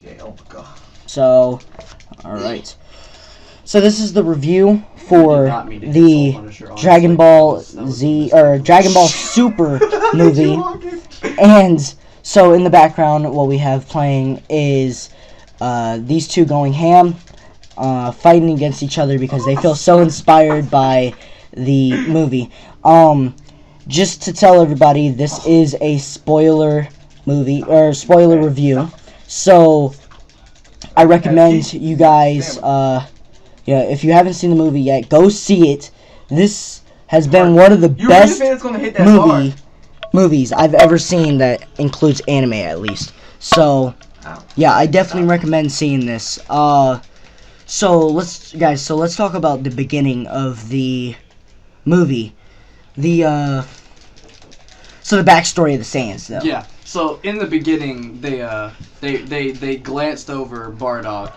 Okay, oh my god. So, alright. So this is the review for the Dragon Ball Z, or Dragon Ball Super movie. And so in the background, what we have playing is these two going ham, fighting against each other because they feel so inspired by the movie. Just to tell everybody, this is a spoiler movie, or spoiler review. So I recommend you guys, if you haven't seen the movie yet, go see it. This has been one of the best movies I've ever seen that includes anime, at least. So, yeah, I definitely recommend seeing this. So let's talk about the beginning of the movie. The backstory of the Saiyans, though. Yeah. So in the beginning, they glanced over Bardock,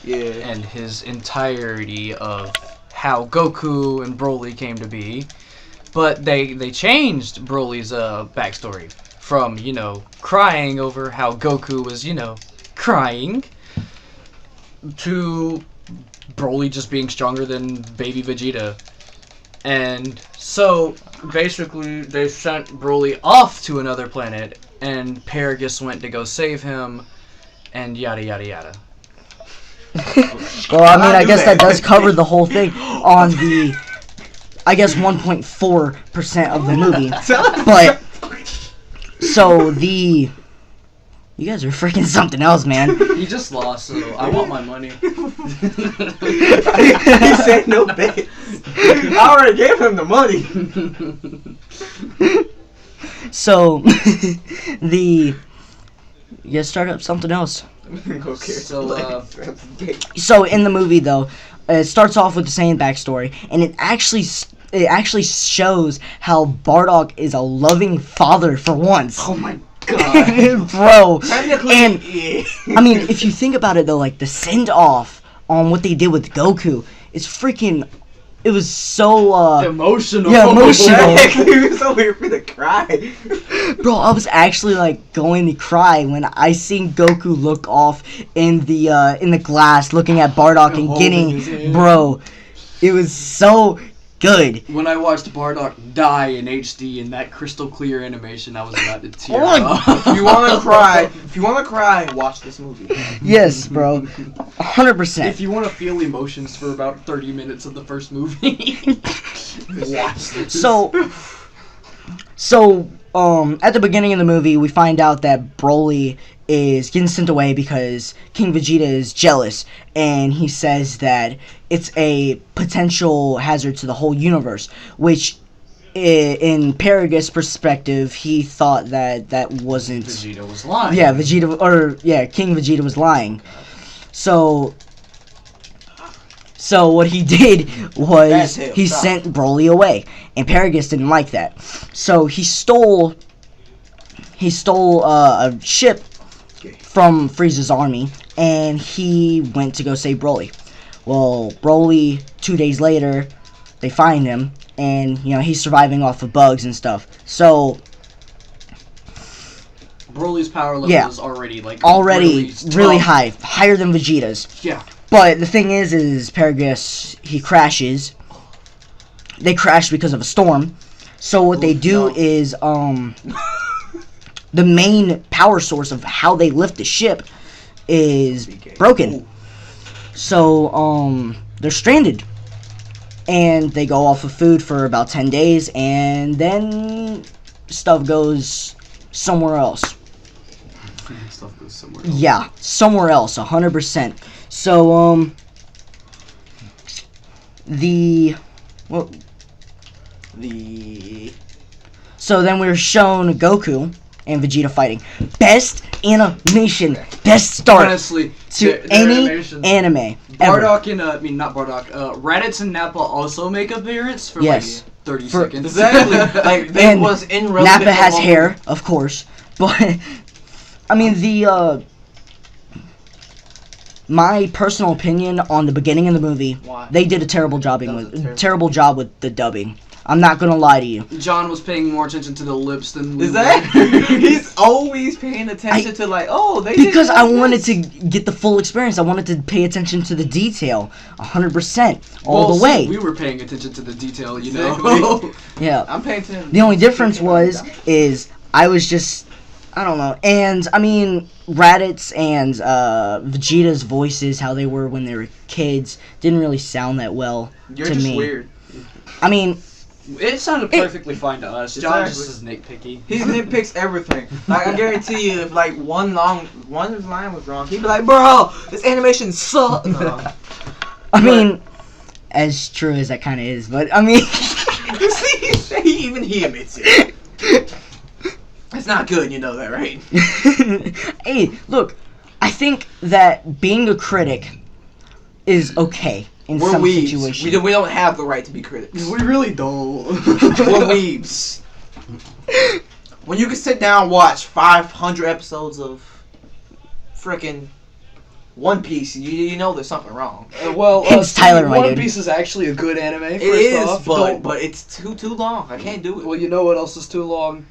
and his entirety of how Goku and Broly came to be, but they changed Broly's backstory from crying over how Goku was crying to Broly just being stronger than baby Vegeta. And so basically they sent Broly off to another planet, and Paragus went to go save him, and yada yada yada. Well, I mean, I guess that does cover the whole thing on the, I guess, 1.4% of the movie. But, so the, you guys are freaking something else, man. He just lost, so I want my money. He said no bet. I already gave him the money. So, you guys start up something else. So in the movie, though, it starts off with the Saiyan backstory, and it actually shows how Bardock is a loving father for once. Oh my god, bro! And I mean, if you think about it, though, like the send off on what they did with Goku, is freaking. It was so emotional. Yeah, emotional. It was so weird for me to cry. Bro, I was actually like going to cry when I seen Goku look off in the glass, looking at Bardock and getting, bro. It was so good. When I watched Bardock die in HD in that crystal clear animation, I was about to tear up. If you wanna cry, watch this movie. Yes, bro, 100%. If you want to feel emotions for about 30 minutes of the first movie, watch this. So, at the beginning of the movie, we find out that Broly is getting sent away because King Vegeta is jealous, and he says that it's a potential hazard to the whole universe, which, in Paragus' perspective, he thought that wasn't... Vegeta was lying. Yeah, King Vegeta was lying. So what he did was he sent Broly away, and Paragus didn't like that. So he stole a ship from Frieza's army, and he went to go save Broly. Well, Broly, 2 days later, they find him, and he's surviving off of bugs and stuff. So Broly's power level is already really high, higher than Vegeta's. Yeah. But the thing is Paragus, he crashes. They crash because of a storm. So what they do is, the main power source of how they lift the ship is broken. So, they're stranded. And they go off of food for about 10 days, and then stuff goes somewhere else. Stuff goes somewhere else. Yeah, somewhere else, 100%. So, so then we're shown Goku and Vegeta fighting. Best animation, best start, honestly, to any anime Bardock and not Bardock. Raditz and Nappa also make appearance for like 30 seconds. Exactly. Like they was in Nappa has hair, of course, but I mean my personal opinion on the beginning of the movie, they did a terrible job with the dubbing. I'm not gonna lie to you. John was paying more attention to the lips than we Is that? He's always paying attention to like, oh, they because did I wanted to get the full experience. I wanted to pay attention to the detail, 100%, all the way. We were paying attention to the detail, you know. Exactly. Yeah. I'm paying attention. The only difference is I was just, I don't know. And I mean, Raditz and Vegeta's voices, how they were when they were kids, didn't really sound that well You're to just me. weird. I mean, It sounded perfectly fine to us. John just is nitpicky. He nitpicks everything. Like, I guarantee you, if like one line was wrong, he'd be like, "Bro, this animation sucks." No. I mean, as true as that kind of is, but I mean, You see, even he admits it. It's not good, you know that, right? hey, look, I think that being a critic is okay in We're some weebs. situations. We don't have the right to be critics. We really don't. We're weebs. When you can sit down and watch 500 episodes of frickin' One Piece, you know there's something wrong. It's Tyler, my One dude. Piece is actually a good anime. It First is, off. but it's too long. I can't do it. Well, you know what else is too long?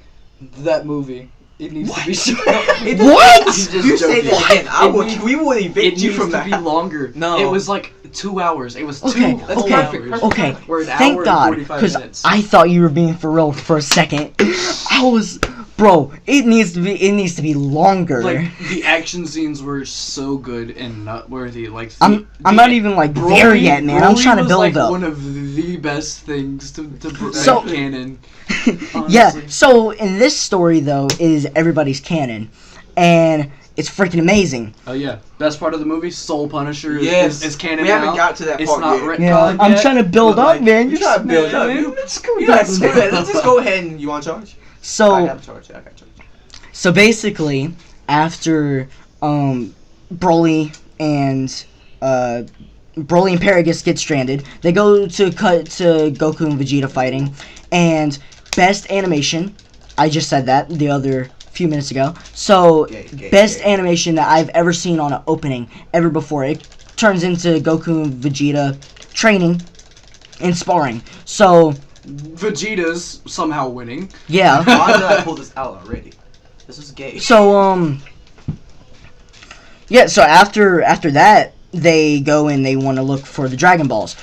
That movie. It needs to be short. What? You say that again. We would It evict needs you from to that. be longer. No. It was like 2 hours. It was Okay, two that's whole perfect. hours. Okay, We're an thank hour God, and 45 because minutes. I thought you were being for real for a second. Bro, it needs to be longer. Like the action scenes were so good and nutworthy. Like I'm not even like there yet, man. I'm trying to was, build like, up. one of the best things to So- canon. Yeah, honestly. so in this story though is everybody's canon, and it's freaking amazing. Oh yeah, best part of the movie, Soul Punisher Yes. is canon We haven't now. got to that It's part not yet. retconned Yeah, I'm yet. trying to build But, up, like, man. you try to build up. Man, You- let's go You back guys to that. let's just go ahead and you want charge? I So got charge. so basically, after Broly and Paragus get stranded, they go to cut to Goku and Vegeta fighting, and best animation. I just said that the other few minutes ago. So best animation that I've ever seen on an opening ever before. It turns into Goku and Vegeta training and sparring. So Vegeta's somehow winning. yeah. Why did I pull this out already? This is gay. So yeah, so after that they go and they want to look for the Dragon Balls.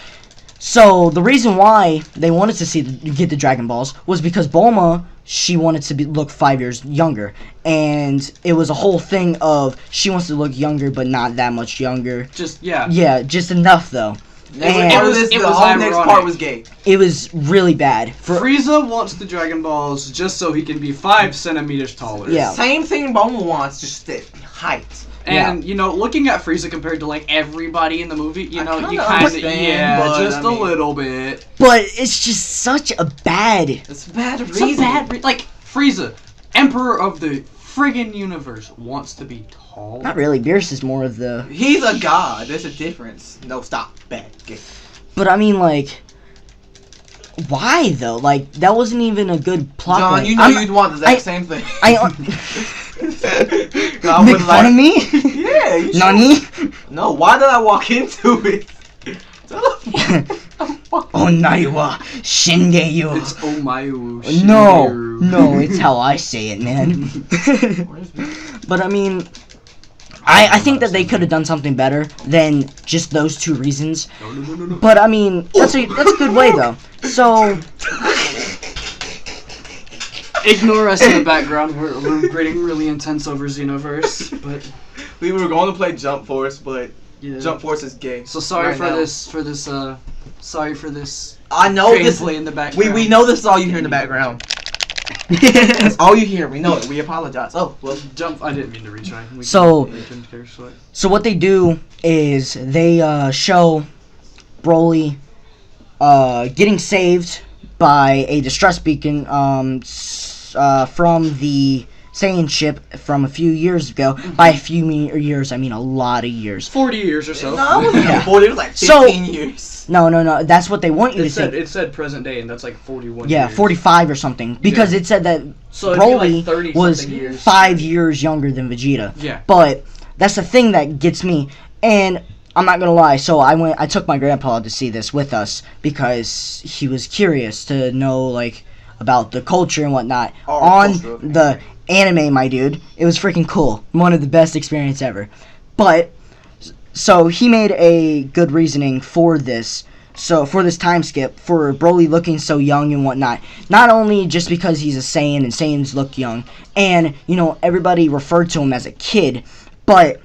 So the reason why they wanted to get the Dragon Balls was because Bulma, she wanted to look 5 years younger, and it was a whole thing of she wants to look younger but not that much younger. Just yeah. Yeah, just enough though. And The whole next part was gay. it was really bad. Frieza wants the Dragon Balls just so he can be 5 centimeters taller. Yeah. Same thing Bulma wants, just the height. And you know, looking at Frieza compared to like everybody in the movie, you I know, kinda you kind of understand, but, just I a mean- little bit. But it's just such a bad. It's bad It's a reason. bad like Frieza, Emperor of the friggin' universe, wants to be tall. Not really. Beerus is more of the. He's a god. There's a difference. No, stop. Bad. Gay. But I mean, like, why though? Like, that wasn't even a good plot. John, point. you know you'd want the exact same thing. I Make would fun of me? Yeah. You should. Nani? No. Why did I walk into it? Onaiwa Shingeyu. It's Omayu. No, Shigeru. no, it's how I say it, man. But I mean, I think that they could have done something better than just those two reasons. No. But I mean, that's a good way though. So Ignore us in the background. We're getting really intense over Xenoverse, but We were going to play Jump Force, but yeah. Jump Force is gay. So sorry right for now. this. Sorry for this. I know this. Gameplay in the background. We know this is all you hear in the background. That's all you hear. We know it. We apologize. Oh well. Jump. I didn't mean to retry. So what they do is they show Broly getting saved by a distress beacon from the Saiyan ship from a few years ago. By a few years, I mean a lot of years. 40 years or so. No, it wasn't Yeah. 40, it was like 15 years. No, that's what they want you to think. It said present day, and that's like 41 Yeah, years. 45 or something. Because it said that So it'd be Broly like 30 was something years. 5 years younger than Vegeta. Yeah. But that's the thing that gets me. And I'm not gonna lie. So I took my grandpa to see this with us because he was curious to know like about the culture and whatnot on the anime, my dude. It was freaking cool. One of the best experience ever. But so he made a good reasoning for this. So for this time skip, for Broly looking so young and whatnot, not only just because he's a Saiyan and Saiyans look young, and you know everybody referred to him as a kid, but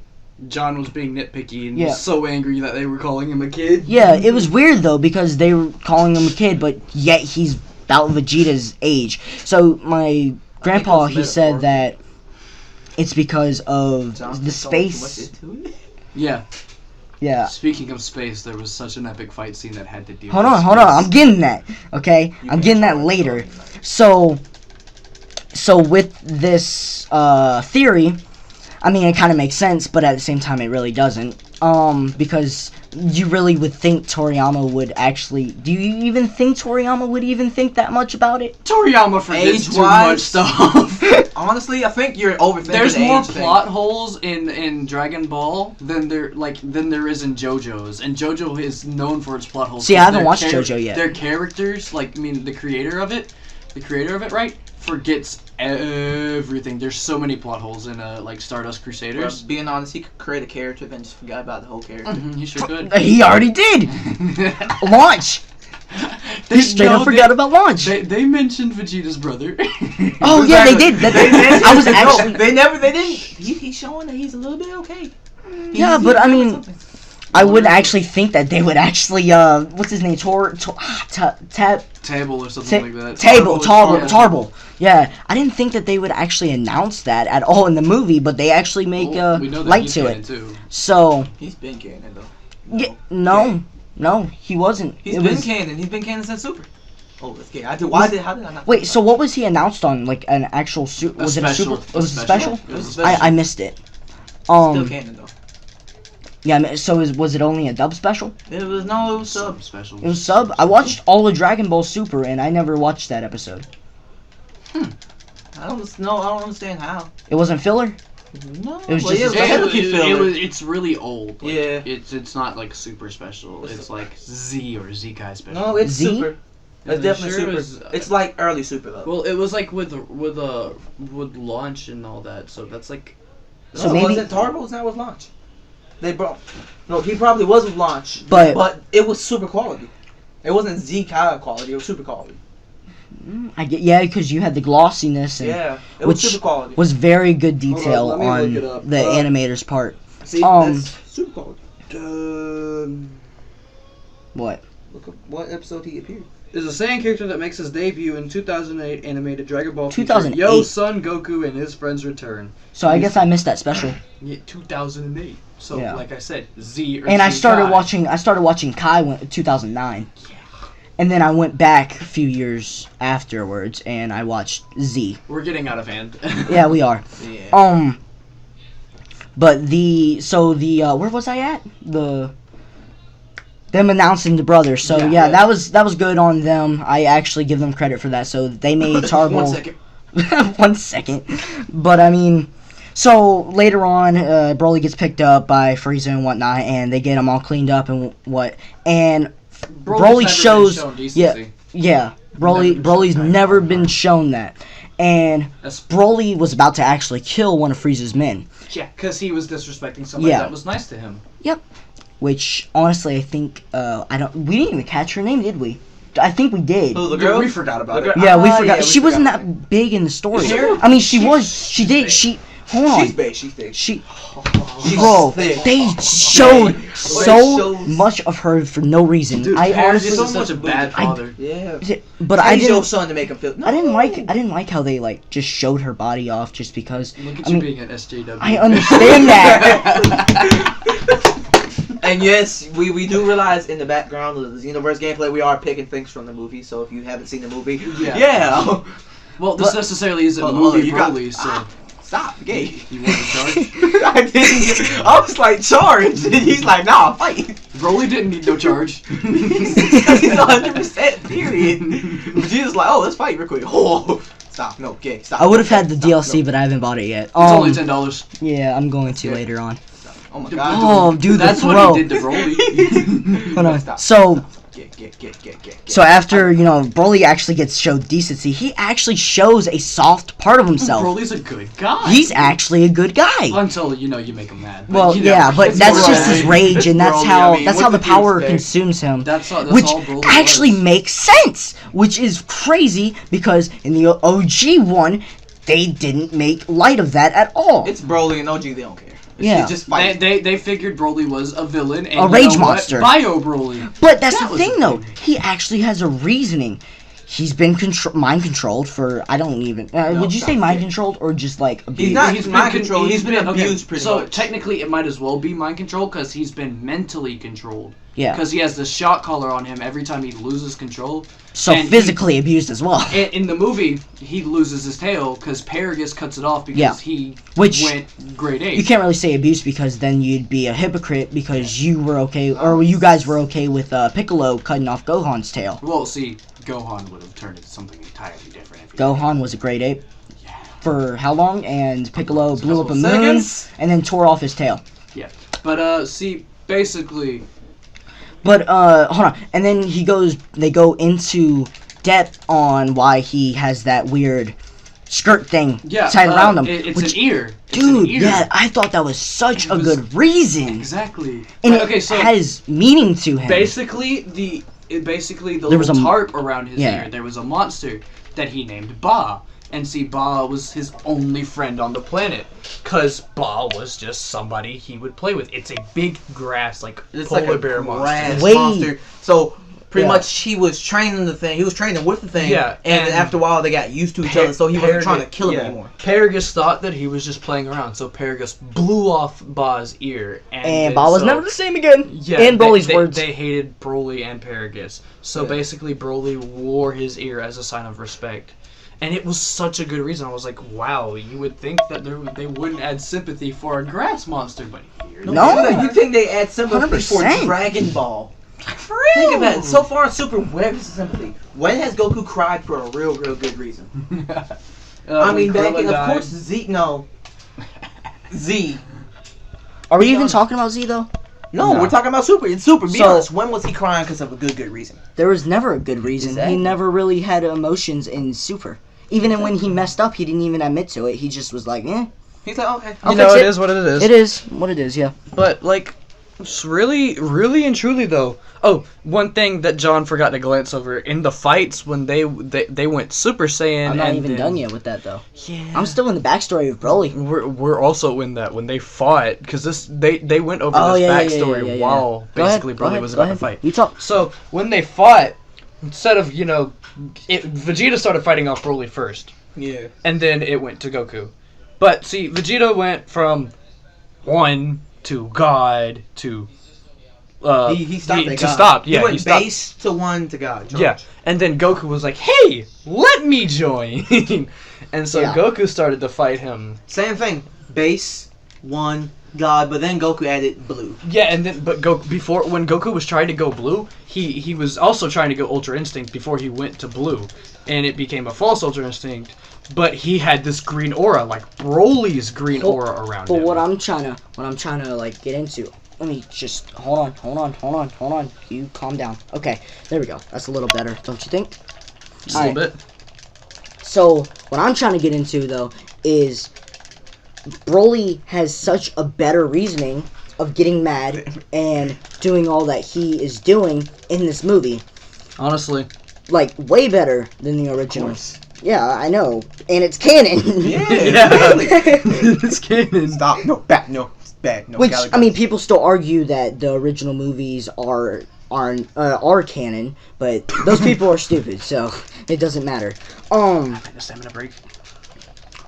John was being nitpicky and was so angry that they were calling him a kid. Yeah, it was weird though because they were calling him a kid, but yet he's about Vegeta's age. So my grandpa, he said that it's because of the space. Yeah. Yeah. Speaking of space, there was such an epic fight scene that had to deal Hold with on. I'm getting that. Okay? I'm getting that later. So with this theory, I mean, it kind of makes sense, but at the same time, it really doesn't. Because you really would think Toriyama would actually... Do you even think Toriyama would even think that much about it? Toriyama forgets too much stuff. Honestly, I think you're overthinking. There's more plot holes in Dragon Ball than there is in JoJo's, and JoJo is known for its plot holes. See, I haven't watched JoJo yet. Their characters, like, I mean, the creator of it, right, forgets everything. There's so many plot holes in like Stardust Crusaders. Bro, being honest, he could create a character then just forgot about the whole character. He sure could. He already did. Launch. They straight up forgot about Launch. They mentioned Vegeta's brother. Oh yeah, they did. I was actually. No, they didn't. He's showing that he's a little bit okay. Yeah, but I mean, I wouldn't actually think that they would actually what's his name? Table or something like that. Tarbell. Yeah, I didn't think that they would actually announce that at all in the movie, but they actually make light to it. Too. So he's been canon though. Yeah, no, he wasn't. He's been canon. He's been canon since Super. Oh, that's gay. How did I not? Wait, so what was he announced on? Like an actual Super? Was it a Super? Was it special? It was a special. I missed it. Still canon though. Yeah, so was it only a dub special? It was sub special. It was sub? I watched all of Dragon Ball Super and I never watched that episode. I don't understand how. It wasn't filler? No. It was just it's really old. Like, yeah. It's not like super special. It's like Z or Z-Kai special. No, it's Z? Super. It's definitely Super. It's like early Super though. Well, it was like with Launch and all that. So that's like. So no, maybe wasn't Tarbell's not with Launch. No, he probably was with Launch, but it was super quality. It wasn't Z-Kai quality. It was super quality. I get because you had the glossiness and it was super quality. Was very good detail on the animator's part. See, that's super quality. What? Look at what episode he appeared. Is a Saiyan character that makes his debut in 2008 animated Dragon Ball 2008. Yo Son Goku and his friends return. So I guess I missed that special. Yeah, 2008. So like I said, Z or and Z I started Kai. watching Kai in 2009. Yeah. And then I went back a few years afterwards and I watched Z. We're getting out of hand. Yeah, we are. Yeah. But where was I at? Them announcing the brothers. So yeah, that was good on them. I actually give them credit for that. So they made Tarbell. 1 second. 1 second. But I mean, so later on, Broly gets picked up by Frieza and whatnot, and they get him all cleaned up and Broly shows Broly's never been shown that. And Broly was about to actually kill one of Frieza's men. Yeah, because he was disrespecting somebody that was nice to him. Yep. Which honestly, I think we didn't even catch her name, did we? I think we did. Oh, the girl? We forgot about it. Yeah, we forgot. She wasn't that big in the story. I mean, she was. She did. Hold on. She's big. Bro, they showed so much of her for no reason. Dude, I honestly so much a bad father. But I didn't. Son to make him feel. No. I didn't like how they just showed her body off just because. Look at you being an SJW. I understand that. And yes, we do realize in the background of the Xenoverse gameplay we are picking things from the movie. So if you haven't seen the movie, Well, this necessarily isn't a movie, Broly. So. Stop, gay. You want to charge? I didn't. I was like, charge. He's like, nah, fight. Broly didn't need no charge. He's 100%, period. Vegeta's like, oh, let's fight real quick. Oh, stop, no, gay, stop. I would have had the DLC, but I haven't bought it yet. It's only $10. Yeah, I'm going to later on. Oh my god. Oh, dude, that's the what throw. he did to Broly. Hold on. Stop. So, Get. so after, you know, Broly actually gets showed decency, he actually shows a soft part of himself. Broly's a good guy. He's actually a good guy. Until, you know, you make him mad. But, Well, you know, yeah, but it's that's just Broly. his rage, and that's Broly, how I mean, that's what how the did you power expect? consumes him. That's Which all Broly actually was. makes sense, which is crazy because in the OG one, they didn't make light of that at all. It's Broly and OG. They don't care. Yeah. It's just fight. They figured Broly was a villain and A rage monster. Bio Broly. But that's That the was thing, the though. thing. He actually has a reasoning. He's been mind controlled for I don't even. Would you say mind controlled or just like abused? He's not He's mind been controlled. He's been abused pretty so much. technically, it might as well be mind control because he's been mentally controlled. Yeah. Because he has the shock collar on him every time he loses control. So and physically abused as well. In the movie, he loses his tail because Paragus cuts it off because Yeah. he Which- went grade 8. You can't really say abuse because then you'd be a hypocrite because you were okay or you guys were okay with Piccolo cutting off Gohan's tail. Well, see, Gohan would have turned into something entirely different. If he Gohan was a grade 8 Yeah. for how long? And Piccolo blew up a moon seconds. and then tore off his tail. Yeah. But, see, basically... But hold on, and then they go into depth on why he has that weird skirt thing tied around him. It's which, an ear. It's dude, an ear. yeah, I thought that was such a was- good reason, Exactly. and Okay, so... it has meaning to him. Basically, the There was little a- tarp around his yeah. ear, there was a monster that he named Ba. And see, Ba was his only friend on the planet. Because Ba was just somebody he would play with. It's a big grass, like It's polar like a bear grass monster. Wait. monster. So pretty Yeah. much he was training the thing. He was training with the thing. Yeah, And, and after a while they got used to each other, so he wasn't trying to kill him anymore. Paragus thought that he was just playing around, so Paragus blew off Ba's ear. And then- Ba was so- never the same again. Yeah, in Broly's they, words. They hated Broly and Paragus. So Yeah. basically, Broly wore his ear as a sign of respect. And it was such a good reason. I was like, wow, you would think that they wouldn't add sympathy for a grass monster, but here No. they are. You think they add sympathy for 100%. Dragon Ball? For Think real. about it. So far in Super, where's the sympathy? When has Goku cried for a real good reason? I mean, back in, of course, Z. No. Z. Are we Be even honest. talking about Z though? No, No. we're talking about Super. In Super, be So- honest. When was he crying because of a good reason? There was never a good reason. Exactly. He never really had emotions in Super. Even when he messed up, he didn't even admit to it. He just was like, eh. He's like, okay. I'll You know, fix it is what it is. It is what it is, yeah. But, like, it's really and truly, though. Oh, one thing that John forgot to glance over. In the fights, when they went Super Saiyan I'm not and even then- done yet with that, though. Yeah. I'm still in the backstory of Broly. We're also in that when they fought, because they went over Oh, this yeah, backstory while Go ahead, basically go Broly ahead, was go about to ahead. fight. You talk. So when they fought, instead of Vegeta started fighting off Broly first, Yeah. and then it went to Goku. But see, Vegeta went from 1 to God to He stopped at to God. stop. Yeah, he went he stopped. base to 1 to God. Charge. Yeah, and then Goku was like, "Hey, let me join," and so Yeah. Goku started to fight him. Same thing. Base, 1, God, but then Goku added blue. Yeah, and then before when Goku was trying to go blue, he was also trying to go Ultra Instinct before he went to blue, and it became a false Ultra Instinct. But he had this green aura, like Broly's green aura around But him. what I'm trying to like get into. Let me just hold on. You calm down. Okay, there we go. That's a little better, don't you think? Just a little bit. So what I'm trying to get into though is Broly has such a better reasoning of getting mad and doing all that he is doing in this movie. Honestly, Like way better than the original. Yeah, I know, and it's canon. Yeah, Yeah. exactly. it's canon. Stop. No, back. No, it's bad. No, Which Galaxy. I mean, people still argue that the original movies are canon, but those people are stupid, so it doesn't matter. A stamina break.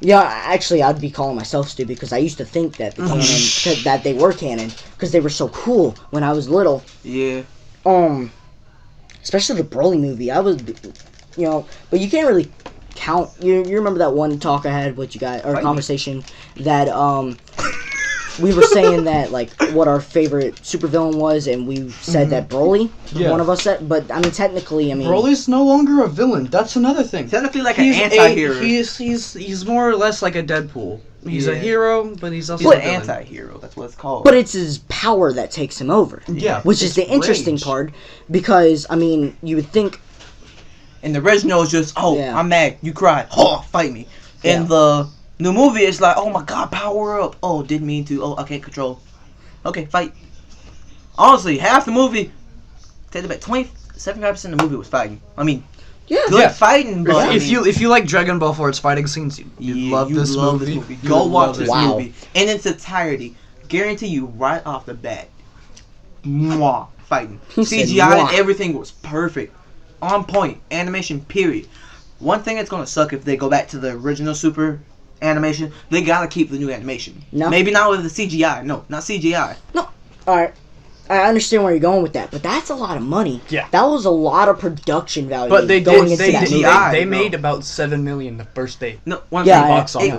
Yeah, actually, I'd be calling myself stupid because I used to think that the canon that they were canon because they were so cool when I was little. Yeah. Especially the Broly movie. I was, but you can't really count. You remember that one talk I had with you guys, or conversation that we were saying that like what our favorite supervillain was, and we said that Broly. Yeah. One of us said, but I mean technically, Broly's no longer a villain. That's another thing. Technically, like He's an anti-hero. He's more or less like a Deadpool. He's a hero, but he's also He's an an anti-hero. That's what it's called. But it's his power that takes him over. Yeah. Which is the interesting part, because, I mean, you would think... In the original, it's just, I'm mad, you cried, fight me. In the new movie, it's like, oh my god, power up. Oh, didn't mean to. Oh, I can't control. Okay, fight. Honestly, half the movie, take it back, 75% of the movie was fighting. I mean, good fighting, but if you like Dragon Ball for its fighting scenes, you love this movie. Go watch this movie in its entirety. Guarantee you, right off the bat, fighting. CGI and everything was perfect. On point. Animation, period. One thing that's gonna suck if they go back to the original Super animation, they gotta keep the new animation. No. Maybe not with the CGI. No, not CGI. No. Alright. I understand where you're going with that, but that's a lot of money. Yeah. That was a lot of production value. But they CGI, made about $7 million the first day. No, one thing,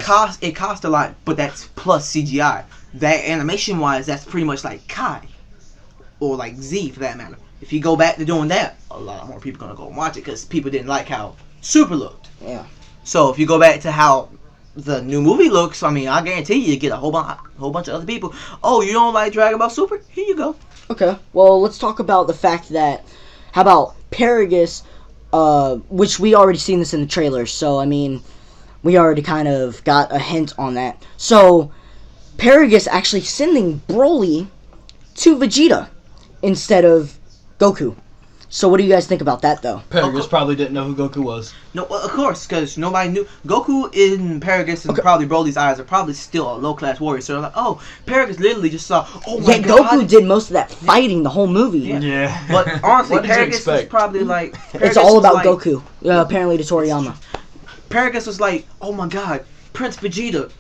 it cost a lot, but that's plus CGI. That animation wise, that's pretty much like Kai. Or like Z for that matter. If you go back to doing that, a lot more people are gonna go and watch it because people didn't like how Super looked. Yeah. So if you go back to how the new movie looks, I mean, I guarantee you get a whole bunch of other people. Oh, you don't like Dragon Ball Super? Here you go. Okay. Well, let's talk about the fact that, how about Paragus, which we already seen this in the trailer. So I mean, we already kind of got a hint on that. So Paragus actually sending Broly to Vegeta instead of Goku. So what do you guys think about that, though? Paragus probably didn't know who Goku was. No, of course, because nobody knew. Goku in Paragus and probably Broly's eyes are probably still a low-class warrior. So they're like, oh, Paragus literally just saw, oh my god. Goku did most of that fighting the whole movie. Yeah. But honestly, Paragus was probably like... It's all about Goku, apparently to Toriyama. Paragus was like, oh my god, Prince Vegeta,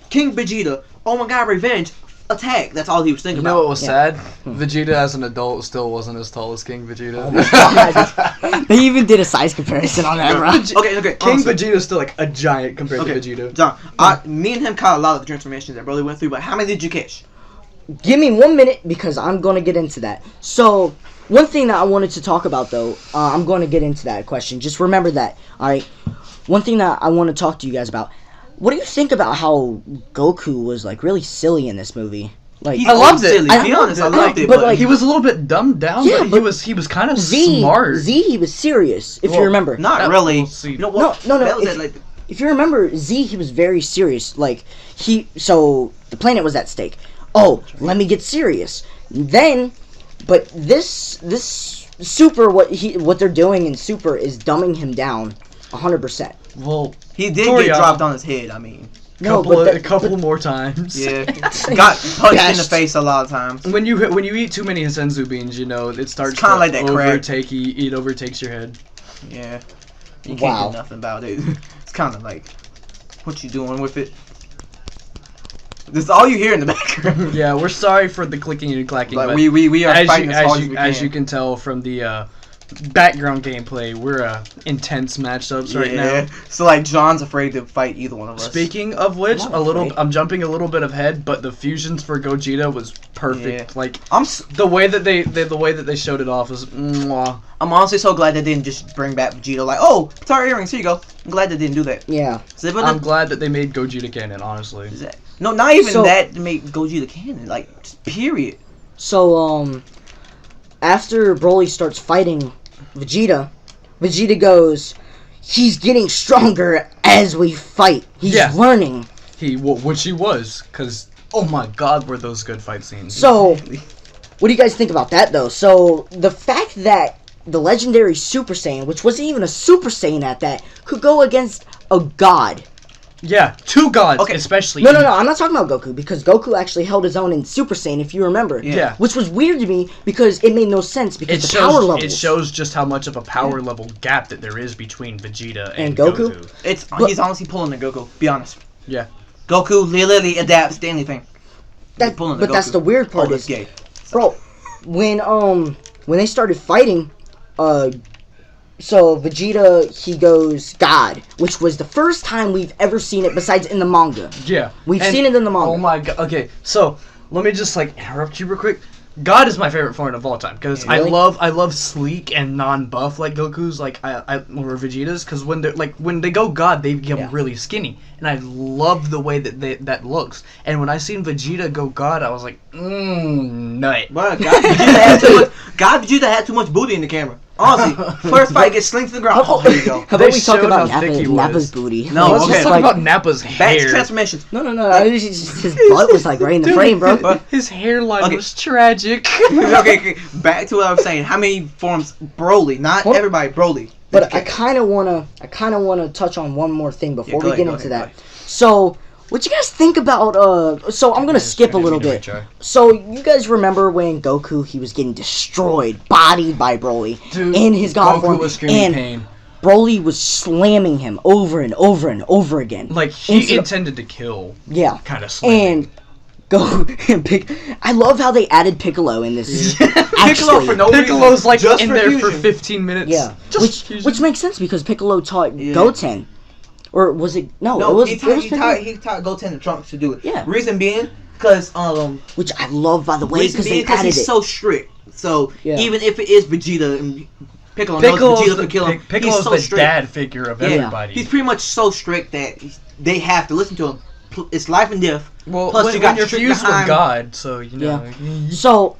King Vegeta, oh my god, revenge. Attack. That's all he was thinking about. You know what was sad? Vegeta as an adult still wasn't as tall as King Vegeta. Oh my god. They even did a size comparison on that, bro. Okay. King Vegeta is still like a giant compared to Vegeta. John, me and him caught a lot of the transformations that Broly went through, but how many did you catch? Give me 1 minute because I'm going to get into that. So, one thing that I wanted to talk about, though, I'm going to get into that question. Just remember that, alright? One thing that I want to talk to you guys about. What do you think about how Goku was like really silly in this movie? Like I loved it. To be honest, I loved it. But like he was a little bit dumbed down. Yeah, but he was kind of smart. Z, he was serious. If you remember, not really. You know what? No. If you remember, Z, he was very serious. Like so the planet was at stake. Oh, let me get serious. Then, but this Super, what they're doing in Super is dumbing him down 100%. Well, he did get dropped on his head. I mean, a couple more times. Yeah, got punched in the face a lot of times. When you eat too many Senzu beans, you know it starts kind of like that overtake. It overtakes your head. Yeah, you can't do nothing about it. It's kind of like, what you doing with it? This is all you hear in the background. Yeah, we're sorry for the clicking and clacking. But we are fighting as hard as we can. As you can tell from the background gameplay, we're intense matchups right now. So like John's afraid to fight either one of us. Speaking of which, I'm jumping a little bit ahead, but the fusions for Gogeta was perfect. Yeah. Like the way that they showed it off was mwah. I'm honestly so glad they didn't just bring back Vegeta like, oh, Star Earrings, here you go. I'm glad they didn't do that. Yeah. I'm glad that they made Gogeta canon, honestly. No, not even that to make Gogeta canon, like, just period. So, after Broly starts fighting Vegeta goes, he's getting stronger as we fight. He's learning. Which he was, because, oh my god, were those good fight scenes. So, what do you guys think about that, though? So, the fact that the legendary Super Saiyan, which wasn't even a Super Saiyan at that, could go against a god. Yeah, two gods, especially. No, I'm not talking about Goku, because Goku actually held his own in Super Saiyan, if you remember. Yeah. Which was weird to me, because it made no sense, because the power levels. It shows just how much of a power level gap that there is between Vegeta and Goku. He's honestly pulling the Goku, be honest. Yeah. Goku literally adapts to anything. But that's the weird part is, gay. Bro, when they started fighting, so Vegeta, he goes God, which was the first time we've ever seen it besides in the manga. Yeah. We've seen it in the manga. Oh my god. Okay, so let me just like interrupt you real quick. God is my favorite form of all time because Really? I love sleek and non-buff like Goku's or Vegeta's, because when they go God they become really skinny, and I love the way that looks. And when I seen Vegeta go God, I was like, nut. But God Vegeta had too much booty in the camera. Honestly, first fight gets slinked to the ground. How Here you go. about They we talk showed about how thick he was. Nappa's booty? No, Let's okay. just talk about Nappa's Back hair. to transformations. No. His butt was like right in the frame, bro. His hairline Okay. was tragic. okay, back to what I was saying. How many forms Broly? Not What? everybody, Broly. But I kind of wanna touch on one more thing before go we get ahead, into go that. ahead. So, what you guys think about? So I'm gonna skip a little bit. So you guys remember when Goku, he was getting destroyed, bodied by Broly in his God Goku form, was screaming and pain. Broly was slamming him over and over and over again. Like he Instead of- intended to kill. Yeah. Kind of slamming. And go and I love how they added Piccolo in this. Piccolo for no reason. Piccolo's like Just in for there for fusion. 15 minutes. Yeah, Just which makes sense because Piccolo taught Yeah. Goten, or was it? No, No, it was. he it was Piccolo. taught Goten and Trunks to do it. Yeah. Reason being, because Which I love, by the way, reason because being they because added he's it. so strict. So Yeah. even if it is Vegeta and Piccolo knows Vegeta could kill him, Piccolo's he's so the strict. dad figure of Yeah, everybody. he's pretty much so strict that they have to listen to him. It's life and death. well, plus when, you got when you're strict fused with behind- God, so you know. So,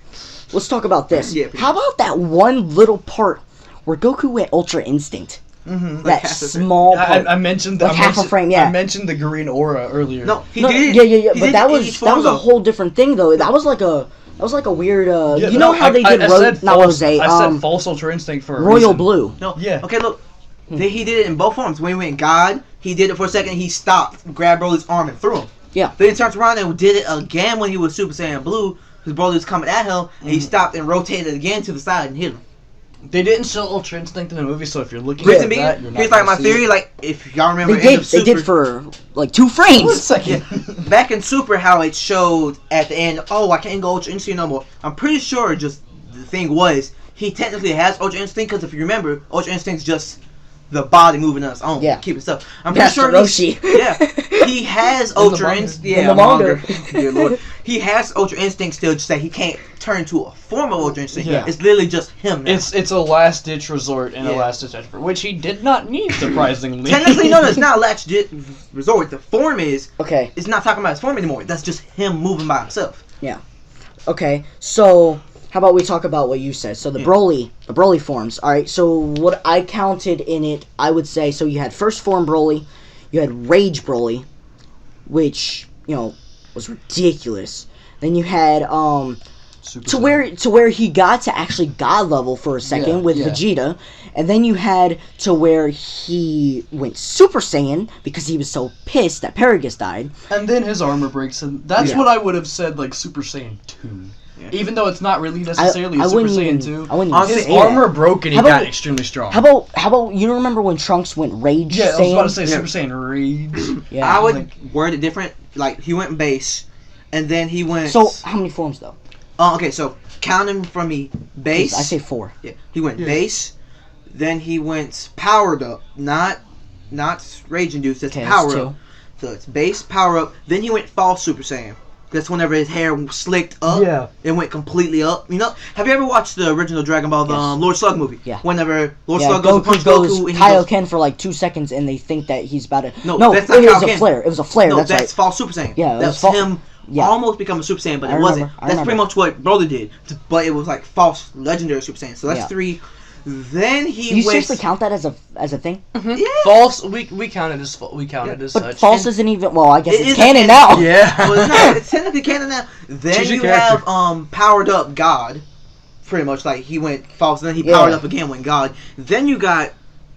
let's talk about this. Yeah, How about that one little part where Goku went Ultra Instinct? Mm-hmm. That small part. I mentioned Like half a frame, yeah. I mentioned the green aura earlier. No, he No, did. yeah. he But did that in was each form, a though. whole different thing, though. That was like a weird. Yeah, you know how they did I said not false, Rose, I said false Ultra Instinct for a Royal reason. Blue. No. Yeah. Okay, look. He did it in both forms. When he went God, he did it for a second. He stopped, grabbed Broly's arm, and threw him. Yeah. Then he turned around and did it again when he was Super Saiyan Blue. His Broly was coming at him, and he stopped and rotated again to the side and hit him. They didn't show Ultra Instinct in the movie, so if you're looking Reason at being, that, you're not here's like gonna my see theory. it. Like if y'all remember, They end of Super, did for like 2 frames. One second. back in Super how it showed at the end. Oh, I can't go Ultra Instinct no more. I'm pretty sure just the thing was he technically has Ultra Instinct because if you remember, Ultra Instinct's just the body moving on its own, Yeah. keeping stuff. I'm pretty Master sure Roshi. he has Ultra Instinct. Yeah, In the manga. Dear Lord, he has Ultra Instinct still, just that he can't turn to a form of Ultra Instinct. Yeah. It's literally just him. Now. It's a last ditch resort and a Yeah. last ditch effort, which he did not need, surprisingly. Technically, no, it's not a last resort. The form is. Okay. It's not talking about his form anymore. That's just him moving by himself. Okay. So, how about we talk about what you said? So the Broly forms. All right. So what I counted in it, I would say. So you had first form Broly, you had Rage Broly, which was ridiculous. Then you had Super to where he got to actually God level for a second with Vegeta, and then you had to where he went Super Saiyan because he was so pissed that Paragus died. And then his armor breaks, and that's what I would have said, like Super Saiyan 2. Yeah. Even though it's not really necessarily a Super Saiyan 2. I wouldn't his say armor that. broke and he How about- got extremely strong. How about you don't remember when Trunks went Rage Yeah, Saiyan? I was about to say Super Saiyan Rage. Yeah. I would like- word it different. Like he went base, and then he went. So how many forms though? Okay, so counting from me, base. I say 4. Yeah, he went base, then he went powered up, not rage induced. That's Okay, power that's up. So it's base, power up. Then he went false Super Saiyan. That's whenever his hair slicked up. Yeah. It went completely up. Have you ever watched the original Dragon Ball, the Yes. Lord Slug movie? Yeah. Whenever Lord Yeah, Slug goes to punch Goku, and he goes. Kaioken for like 2 seconds, and they think that he's about to. No, no, that's not it was a Kaioken. flare. It was a flare. No, that's that's right. false Super Saiyan. Yeah, it that's was him. Yeah. Almost becoming Super Saiyan, but I it wasn't. remember. I That's remember. pretty much what Broly did, but it was like false legendary Super Saiyan. So that's Yeah. 3. Then he You went. seriously count that as a thing? Yeah. False, we counted as But such. false isn't even. Well, I guess It it's is canon a- now. Yeah. Well, it's not. It's technically canon now. Then Choose your you character. have powered up God, pretty much like he went false, and then he Yeah. powered up again when God. Then you got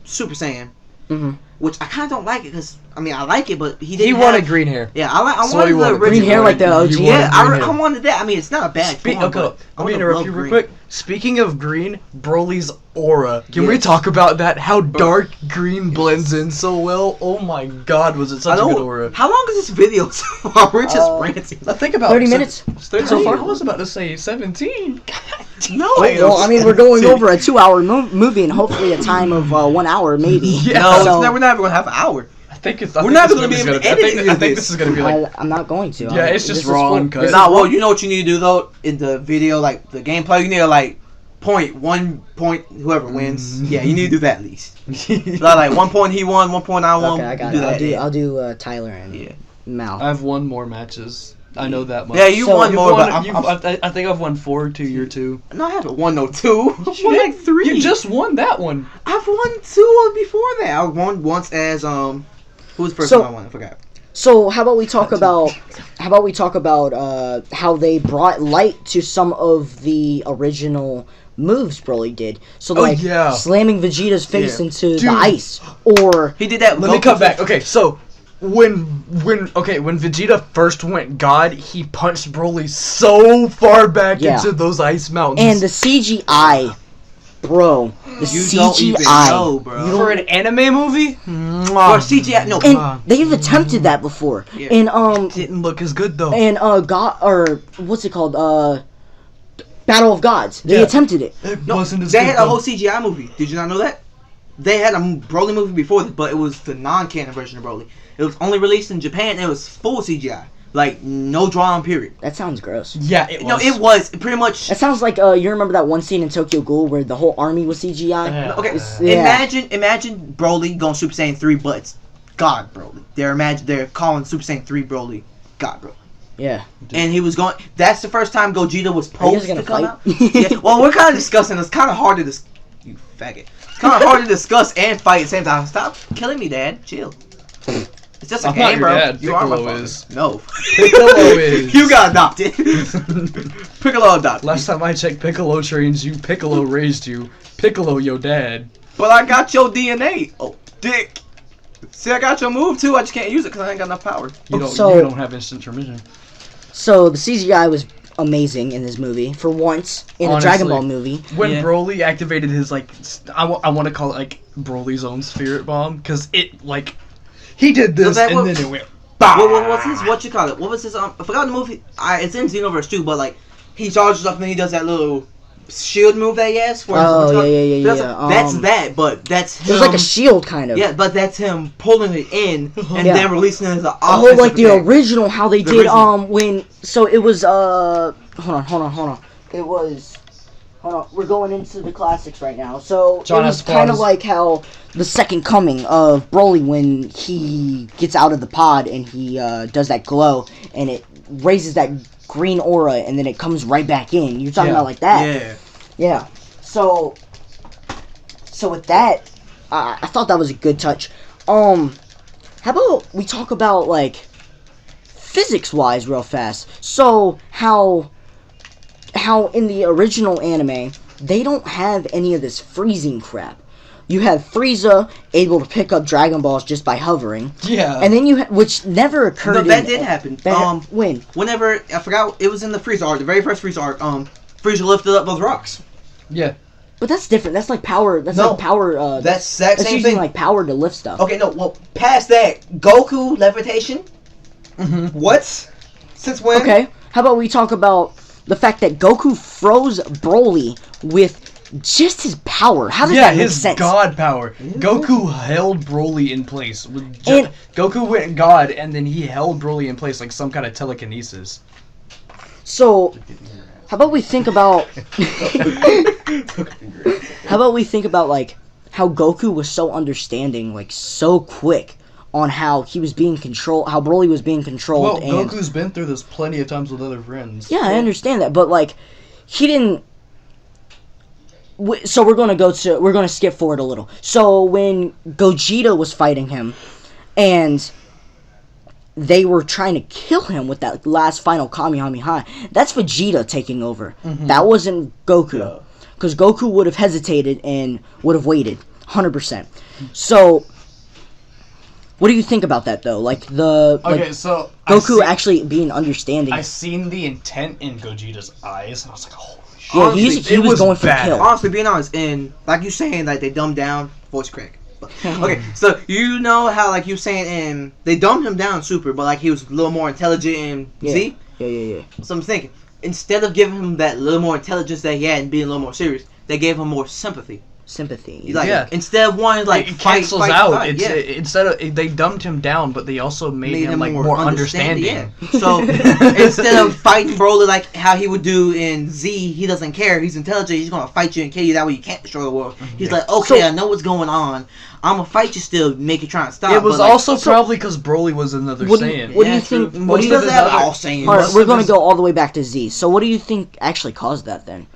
Super Saiyan, hmm which I kind of don't like it because I like it, but he didn't. He have, wanted green hair. Yeah, I So wanted he the wanted original. green hair like the OG. You Yeah, wanted green I hair. wanted that. I mean, it's not a bad. form, Okay, but I let me would've interrupt loved you real green. quick. Speaking of green, Broly's aura. Can we Yes. talk about that? How dark green blends in so well. Oh my God, was it I such a good know. aura? How long is this video so far? We're just ranting. Let's think about 30 minutes. 30 So far? I was about to say 17. No, Well, I mean, we're going over a 2-hour movie and hopefully a time of 1 hour, maybe. Yeah. No, So- we're never gonna have an hour. We're not going to be able to edit I think this is going to be like... I'm not going to. Yeah, it's just wrong. Nah, well, you know what you need to do, though? In the video, like, the gameplay, you need to, like, one point, whoever wins. Yeah, you need to do that at least. Like, 1 point he won, 1 point I won. Okay, I got it. I'll do Tyler and Mal. I've won more matches. I know that much. Yeah, you won more, but I think I've won 4 to your 2. No, I haven't won no 2. I've won like 3. You just won that one. I've won 2 before that. I won once as who was the first one I won? I forgot. So how about we talk about how they brought light to some of the original moves Broly did. So like slamming Vegeta's face into the ice, or he did that. Let me cut back. Okay, so when Vegeta first went God, he punched Broly so far back into those ice mountains. And the CGI, bro. The CGI. Don't even know, bro. For an anime movie? For CGI, no. And they've attempted that before. Yeah. And didn't look as good though. And God, or what's it called? Battle of Gods. They attempted it. It wasn't as good. They had a though. whole CGI movie. Did you not know that? They had a Broly movie before this, but it was the non-canon version of Broly. It was only released in Japan, and it was full CGI. Like, no draw-on period. That sounds gross. Yeah, it was. No, it was pretty much... That sounds like, you remember that one scene in Tokyo Ghoul where the whole army was CGI? Yeah. Okay, imagine Broly going Super Saiyan 3, but it's God Broly. They're calling Super Saiyan 3 Broly God Broly. Yeah. And he was going... That's the first time Gogeta was supposed to come out. Yeah, well, we're kind of discussing. It's kind of hard to discuss... You faggot. It's kind of hard to discuss and fight at the same time. Stop killing me, Dad. Chill. It's just a game, bro. Dad. You are my Piccolo father. is. No. Piccolo is. You got adopted. Piccolo adopted. Last time I checked, Piccolo trains you. Piccolo raised you. Piccolo, your dad. But I got your DNA. Oh, dick. See, I got your move too. I just can't use it because I ain't got enough power. You don't have instant transmission. So the CGI was amazing in this movie for once in a Dragon Ball movie. When Broly activated his I want to call it like Broly's own spirit bomb because it like he did this then it went. What was his? What you call it? What was his? I forgot the movie. It's in Xenoverse too, but like he charges up and then he does that little shield move that he has. Yeah. That's that, but that's him. It was like a shield kind of. Yeah, but that's him pulling it in and then releasing it as an offensive Oh, like the attack. original how they did when it was hold on. It was we're going into the classics right now. So it was kind of like how the second coming of Broly when he gets out of the pod and he does that glow and it raises that green aura and then it comes right back in. You're talking about like that? Yeah. So with that, I thought that was a good touch. How about we talk about like physics-wise real fast? So how in the original anime they don't have any of this freezing crap. You have Frieza able to pick up Dragon Balls just by hovering. Yeah. And then which never occurred. No, that did happen. When? Whenever I forgot, it was in the Frieza arc, the very first Frieza arc. Frieza lifted up those rocks. Yeah. But that's different. That's like power. That's like power. That's that same using thing. Like power to lift stuff. Okay, no. Well, past that, Goku levitation. What? Since when? Okay. How about we talk about the fact that Goku froze Broly with just his power? How does that make sense? Yeah, his God power. Goku held Broly in place. Goku went God, and then he held Broly in place like some kind of telekinesis. So, how about we think about... like, how Goku was so understanding, like, so quick on how he was being controlled, how Broly was being controlled. Well, Goku's been through this plenty of times with other friends. Yeah, I understand that, but, like, he didn't... So we're gonna skip forward a little. So when Gogeta was fighting him, and they were trying to kill him with that last final Kamehameha, that's Vegeta taking over. That wasn't Goku, because Goku would have hesitated and would have waited, 100%. So, what do you think about that though? Like so Goku actually being understanding. I seen the intent in Gogeta's eyes, and I was like, holy. Yeah, Honestly, he was going for the kill. Honestly, being honest, and like you saying, like they dumbed down voice crack. Okay, so you know how like you saying, and they dumbed him down super, but like he was a little more intelligent in Z. Yeah. So I'm thinking, instead of giving him that little more intelligence that he had and being a little more serious, they gave him more sympathy. sympathy. Like, instead of wanting like it cancels out. It's instead of they dumped him down, but they also made him like more understanding. Yeah. So instead of fighting Broly like how he would do in Z, he doesn't care. He's intelligent. He's gonna fight you and kill you. That way you can't destroy the world. He's like, okay, I know what's going on. I'm gonna fight you still, make you try and stop. It was also probably because Broly was another Saiyan. What do you think? What do you think? All Saiyans. All right, we're gonna go all the way back to Z. So what do you think actually caused that then?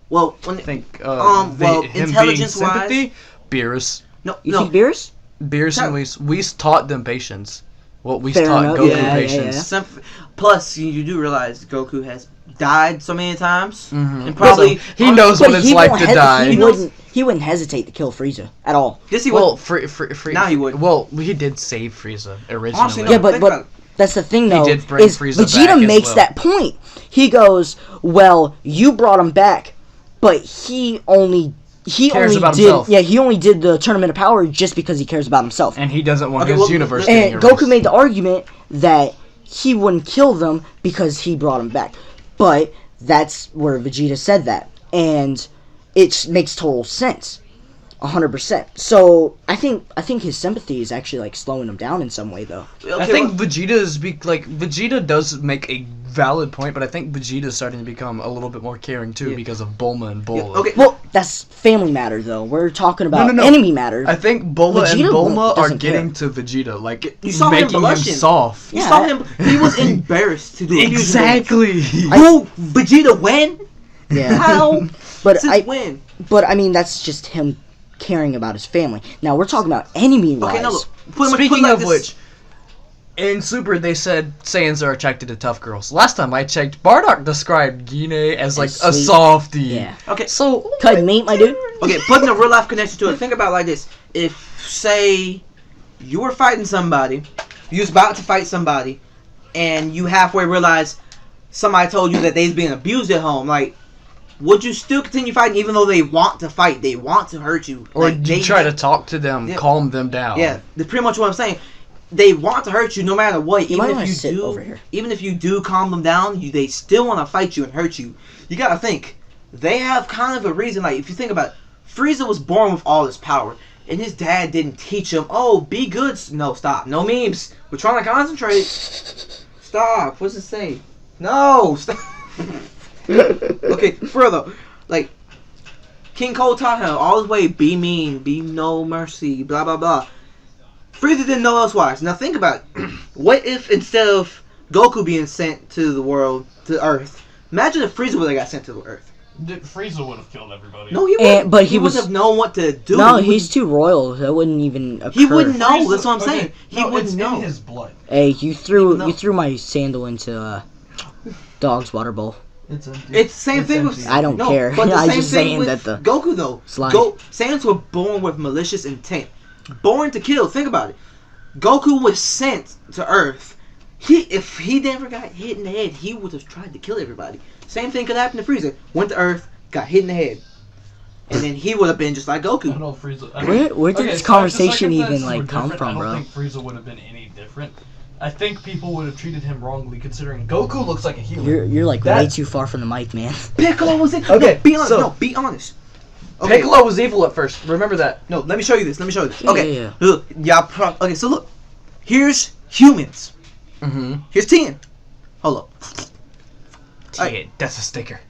Well, I think intelligence-wise, Beerus. You think Beerus? Beerus and Whis taught them patience. What Whis taught Goku patience. Plus, you do realize Goku has died so many times, and probably so he knows what it's like to die. He wouldn't hesitate to kill Frieza at all. Yes, he would. Well, now he would. Well, he did save Frieza originally. Honestly, no, yeah, but that's the thing though. He did bring Frieza Vegeta back makes that point. He goes, "Well, you brought him back, but he only about himself. Yeah, he only did the Tournament of Power just because he cares about himself, and he doesn't want his universe. And Goku made the argument that he wouldn't kill them because he brought him back, but that's where Vegeta said that, and it makes total sense. 100%. So I think his sympathy is actually like slowing him down in some way, though. I think Vegeta does make a valid point, but I think Vegeta is starting to become a little bit more caring too because of Bulma and Bola. Okay, well, that's family matter though. We're talking about enemy matter. I think Bola and Bulma are getting to Vegeta, like you saw making him soft. You saw him; he was embarrassed to do it. Exactly. Who Vegeta win? Yeah. How? But win. But I mean, that's just him caring about his family. Now we're talking about enemy-wise. Okay, no, look. Speaking of which, in Super they said Saiyans are attracted to tough girls. Last time I checked, Bardock described Gine as like a softie. Yeah. Okay, so cut meat, my dude. Okay, putting a real life connection to it. Think about it like this: if say you were fighting somebody, you was about to fight somebody, and you halfway realize somebody told you that they's being abused at home, like. Would you still continue fighting even though they want to fight? They want to hurt you. Or you try to talk to them, calm them down. Yeah, that's pretty much what I'm saying. They want to hurt you no matter what. Even if you do calm them down, they still want to fight you and hurt you. You gotta think. They have kind of a reason. Like, if you think about it, Frieza was born with all this power. And his dad didn't teach him, oh, be good. No, stop. No memes. We're trying to concentrate. Stop. What's it say? No, stop. Okay, further, like King Cole taught him all his way: be mean, be no mercy, blah blah blah. Frieza didn't know elsewise. Now think about it. What if instead of Goku being sent to the world, to Earth, imagine if Frieza would have got sent to the Earth. Frieza would have killed everybody. No, he wouldn't. But he wouldn't have known what to do. No, he's too royal. That wouldn't even occur. He wouldn't know. That's what I'm saying. He wouldn't know. In his blood. Hey, you threw my sandal into dog's water bowl. It's empty. It's the same thing with... I don't care. But I'm just saying that the... Goku, though. Saiyans were born with malicious intent. Born to kill. Think about it. Goku was sent to Earth. If he never got hit in the head, he would have tried to kill everybody. Same thing could happen to Frieza. Went to Earth, got hit in the head. And then he would have been just like Goku. I don't know Frieza... Where did this conversation even, like, come from, bro? I don't think Frieza would have been any different. I think people would have treated him wrongly, considering Goku looks like a human. You're like way too far from the mic, man. Piccolo was in. Okay, be honest. No, be honest. Okay. Piccolo was evil at first. Remember that. No, let me show you this. Okay, yeah. Look, okay, so look. Here's humans. Here's Tien. Hold up. Tien, that's a sticker.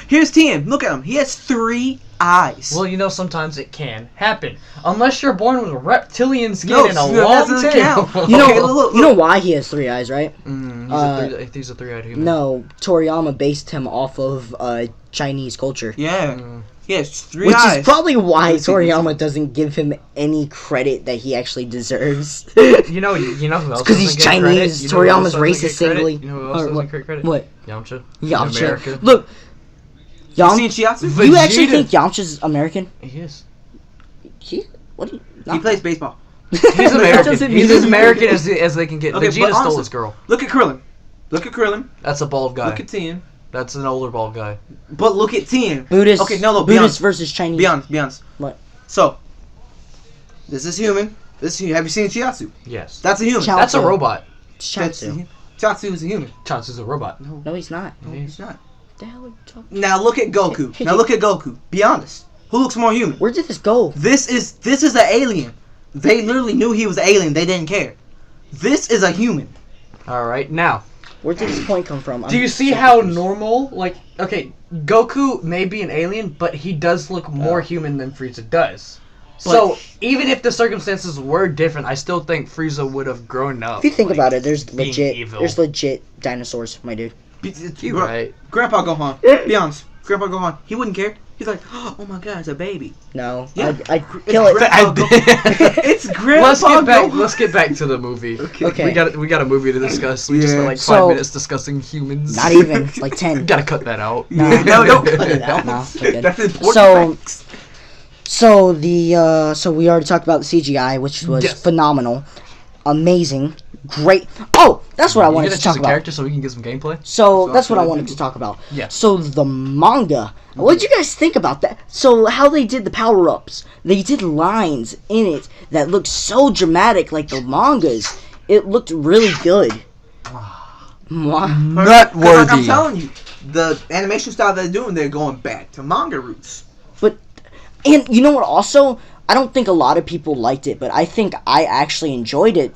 Here's Tien. Look at him. He has 3 eyes. Well, sometimes it can happen. Unless you're born with a reptilian skin and a long tail. You know why he has 3 eyes, right? He's a 3-eyed human. No, Toriyama based him off of Chinese culture. Yeah. He has 3 Which eyes. is probably why Toriyama doesn't give him any credit that he actually deserves. You know who else? Because he's Chinese. Toriyama's racist singly. You know who else doesn't get credit? What? Yamcha. Look. You seen Chiaotzu? You actually think Yamcha's American? He is. He plays baseball. He's American. He's as American as they can get. Okay, Vegeta stole his girl. Look at Krillin. That's a bald guy. Look at Tien. That's an older bald guy. But look at Tien. Buddhist. Okay, no, Buddhist versus Chinese. Be honest. What? So, this is human. Have you seen Chiaotzu? Yes. That's a human. That's a robot. Chiaotzu is a human. Chiaotzu's a robot. No, he's not. No, he's not. The hell are you talking? Now look at Goku. Be honest. Who looks more human? Where did this go? This is an alien. They literally knew he was an alien. They didn't care. This is a human. All right, now. Where did this point come from? Do you see how normal? Like, okay, Goku may be an alien, but he does look more human than Frieza does. So even if the circumstances were different, I still think Frieza would have grown up. If you think about it, there's evil. legit dinosaurs, my dude. You're right. Grandpa Gohan. Be honest. Grandpa Gohan. He wouldn't care. He's like, oh my god, it's a baby. No, Yeah. I'd kill it. It's Grandpa Gohan. Let's get back to the movie. Okay. We got a movie to discuss. We just spent like 5 So- minutes discussing humans. Not even like 10. Gotta cut that out. No, No, don't cut it out. No, we're good. That's important So- facts. So we already talked about the CGI, which was Yes. phenomenal, amazing, great. Oh, that's what I wanted to choose talk a about. character so we can get some gameplay. So that's what I what I wanted do. to talk about. Yeah. So the manga. What did you guys think about that? So how they did the power-ups. They did lines in it that looked so dramatic like the mangas. It looked really good. Because like I'm telling you, the animation style they're doing, they're going back to manga roots. And you know what also? I don't think a lot of people liked it, but I think I actually enjoyed it.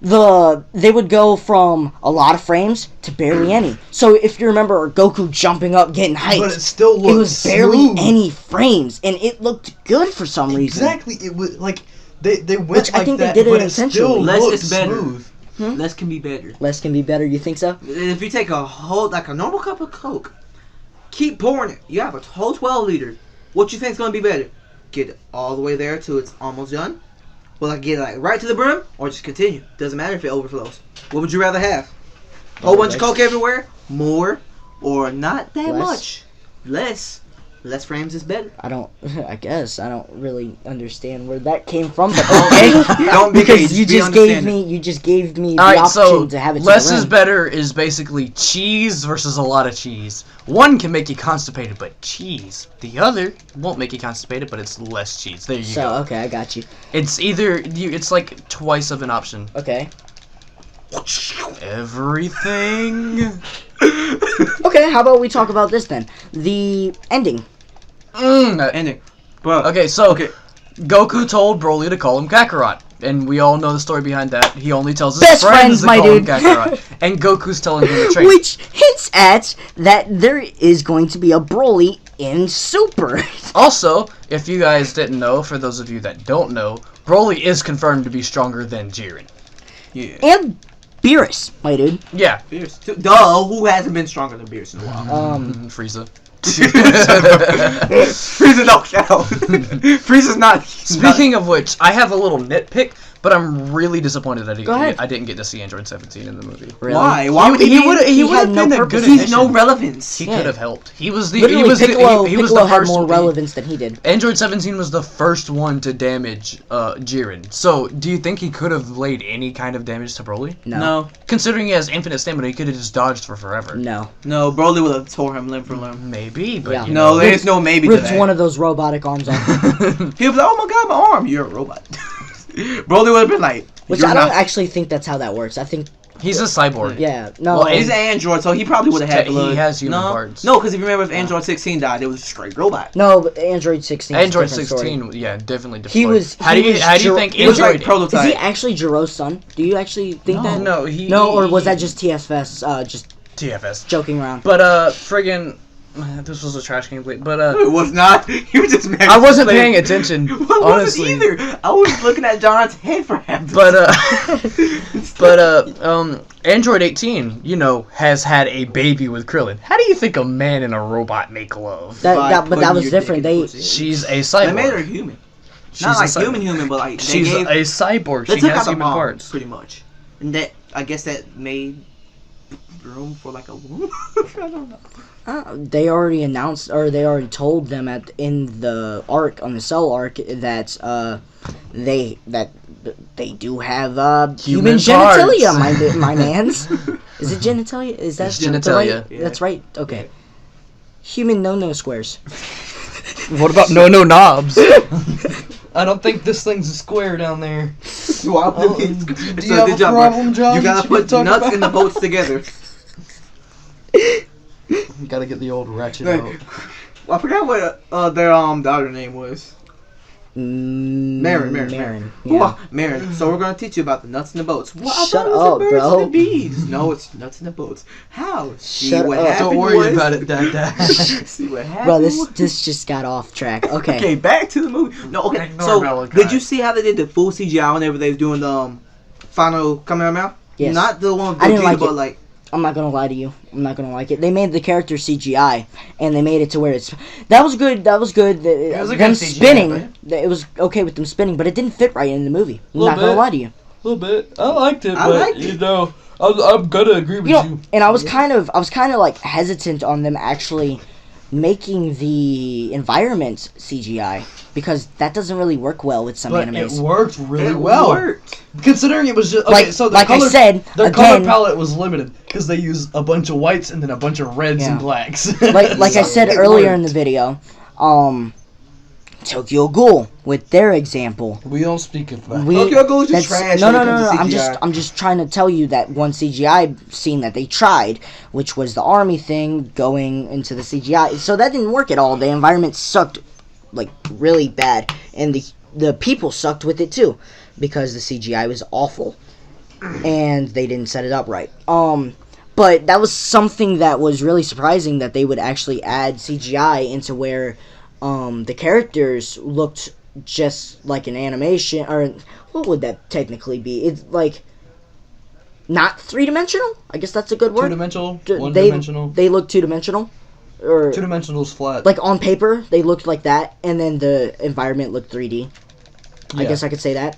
They would go from a lot of frames to barely any. So if you remember Goku jumping up, getting hyped, But it still looked it was barely smooth. any frames, and it looked good for some reason. Exactly. It was like they went Which I like think they that, did it but intentionally. It still Less looked is better. smooth. Less can be better. Less can be better. You think so? If you take a normal cup of Coke, keep pouring it. You have a whole 12 liter. What you think's gonna be better? Get it all the way there till it's almost done. Well, I get it like right to the brim, or just continue. Doesn't matter if it overflows. What would you rather have? Whole bunch of Coke everywhere, more, or not that Less? much? Less frames is better. I guess I don't really understand where that came from, but okay. Don't be because gay, you be just gave me the Alright, option so to have it. less to the is rim. better is basically cheese versus a lot of cheese. One can make you constipated, but cheese. The other won't make you constipated, but it's less cheese. There you So go. okay, I got you. It's it's like twice of an option. Okay. Everything. Okay, how about we talk about this then? The ending. Ending. Bro. Okay, so Okay. Goku told Broly to call him Kakarot, and we all know the story behind that. He only tells his Best friends friends, to my call dude. him Kakarot, and Goku's telling him to train. Which hints at that there is going to be a Broly in Super. Also, if you guys didn't know, for those of you that don't know, Broly is confirmed to be stronger than Jiren. Yeah. And Beerus, my dude. Yeah. Beerus. Duh, who hasn't been stronger than Beerus in a while? Frieza. Frieza, no, shut up. Frieza's not. Speaking of which, I have a little nitpick, but I'm really disappointed that Go ahead. I didn't get to see Android 17 in the movie. Really? Why? Why would He he? would he have had no been a purpose. good He's addition. no relevance. He Yeah. could have helped. He was the Literally, he was Piccolo, he was Piccolo the had first more one- relevance than he did. Android 17 was the first one to damage Jiren. So, do you think he could have laid any kind of damage to Broly? No. Considering he has infinite stamina, he could have just dodged for forever. No. No, Broly would have tore him limb for limb. Maybe, but Yeah. you No, know. there's no maybe to Ripped that. one of those robotic arms off. He was like, "Oh my god, my arm! You're a robot." Broly would have been like, Which "You're I don't not." actually think that's how that works. I think, He's a cyborg. yeah, no. Well, He's an android, so he probably would have had He blood. has human no, parts. No, because if you remember, if Android 16 died, it was a straight robot. no, but Android 16. is a Android different 16, story. yeah, definitely different. He story. was- How he do you was how do you Jiro- think It was like Android? Is prototype. he actually Jiro's son? Do you actually think that? No, he No, or was that just TFS? Just TFS? joking around. But friggin', this was a trash gameplay. But It was not. You just. I wasn't paying attention, I honestly. wasn't either. I was looking at John's head for half. But Android 18, you know, has had a baby with Krillin. How do you think a man and a robot make love? But that putting was your different. dick in They pussy. She's a They made her cyborg. human. She's Not a like cyborg. human, but like they She's gave. a cyborg. They She took has out the human bomb, parts. pretty much, and that I guess that made room for like a woman. I don't know. they already announced, or they already told them in the arc, on the Cell arc, that they do have human parts. genitalia, my mans. Is it genitalia? Is that It's the genitalia. right? That's right. Okay. Human no squares. What about no knobs? I don't think this thing's a square down there. Do you have Oh, do you have a problem, John? You gotta Should we put talk nuts about- and the bolts together. You gotta get the old ratchet out. Well, I forgot what their daughter name was. Marin. Yeah. Marin. So we're gonna teach you about the nuts and the bolts. Well, I Shut thought it was up, the birds bro. and the bees. No, it's nuts and the bolts. How? Shut what up. happened Don't worry was- about it, Dad. See what happened? Bro, was- this just got off track. Okay. Okay, back to the movie. No, okay. Ignore So, Malachi. did you see how they did the full CGI whenever they was doing the final Kamehameha? Yes. Not the one with I didn't Gogeta, like but it. like. I'm not gonna lie to you. I'm not gonna like it. They made the character CGI, and they made it to where it's. That was good. That was good. It was a Them good CGI, spinning. It was okay with them spinning, but it didn't fit right in the movie. I'm not gonna bit. lie to you. A little bit. I liked it, I but liked it. you know, I'm gonna agree with You know, you. and I was kind of like hesitant on them actually making the environment CGI because that doesn't really work well with some But animes. it worked really It well. worked. Considering it was just okay, Like- so the like I color, said, their color again- palette was limited because they used a bunch of whites and then a bunch of reds and Yeah. blacks. like I said It earlier in worked. the video, Tokyo Ghoul with their example. We don't speak of that. Tokyo Ghoul's just that's- trash No, when no, it no, comes no. to I'm CGI. just trying to tell you that one CGI scene that they tried, which was the army thing going into the CGI. So that didn't work at all. The environment sucked, like really bad, and the people sucked with it too, because the CGI was awful, and they didn't set it up right. But that was something that was really surprising that they would actually add CGI into where the characters looked just like an animation, or what would that technically be? It's like not 3-dimensional. I guess that's a good word. Two-dimensional, They one-dimensional. they look 2-dimensional, or Two-dimensional's flat. like on paper they looked like that, and then the environment looked 3D. I Yeah. guess I could say that.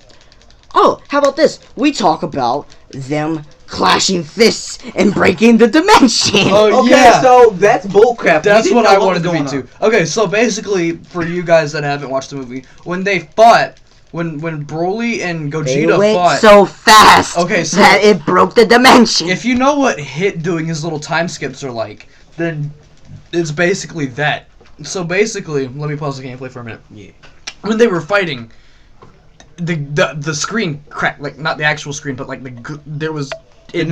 Oh, how about this? We talk about them clashing fists and breaking the dimension. Oh, Okay, yeah. so that's bullcrap. That's We what didn't I know wanted to was be going too. Okay, so basically, for you guys that haven't watched the movie, when they fought, when Broly and They Gogeta went fought, so fast Okay, so- that it broke the dimension. if you know what Hit doing his little time skips are like, then it's basically that. So basically, let me pause the gameplay for a minute. Yeah. When they were fighting, the screen cracked, like not the actual screen, but like there was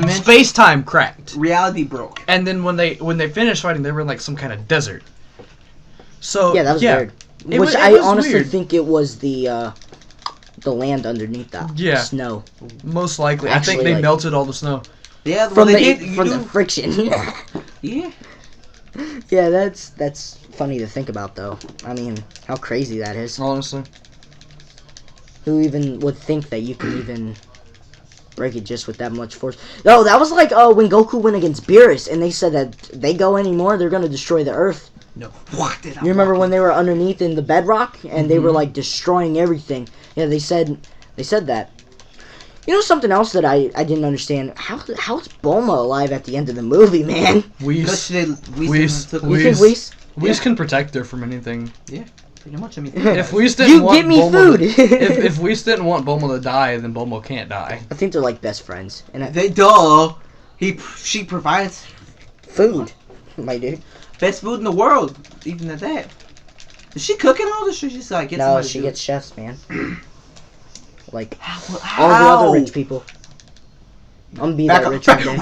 space time cracked. Reality broke. And then when they finished fighting, they were in like some kind of desert. So yeah, that was weird. It Which was- it I was honestly weird. think it was the land underneath that snow Most likely, I Actually, think they like- melted all the snow. Yeah, from well, the they did. from the friction. Yeah. Yeah, that's funny to think about, though. I mean, how crazy that is. Honestly, Who even would think that you can even break it just with that much force? No, that was like when Goku went against Beerus, and they said that they go anymore, they're gonna destroy the Earth. No. What did I? You remember when they were underneath in the bedrock and they were like destroying everything? Yeah, they said that. You know something else that I didn't understand? How's Bulma alive at the end of the movie, man? Because Whis took You think Whis? Whis can protect her from anything. pretty much. I mean, If Whis You didn't want get me Bulma food. if Whis didn't want Bulma to die, then Bulma can't die. I think they're like best friends. And she provides food, my dude. best food in the world, even at that. Is she cooking all this? Or she just like get No, somebody she to do gets chefs, man. Like How? all the other rich people. I'm gonna be Back that up. rich one day.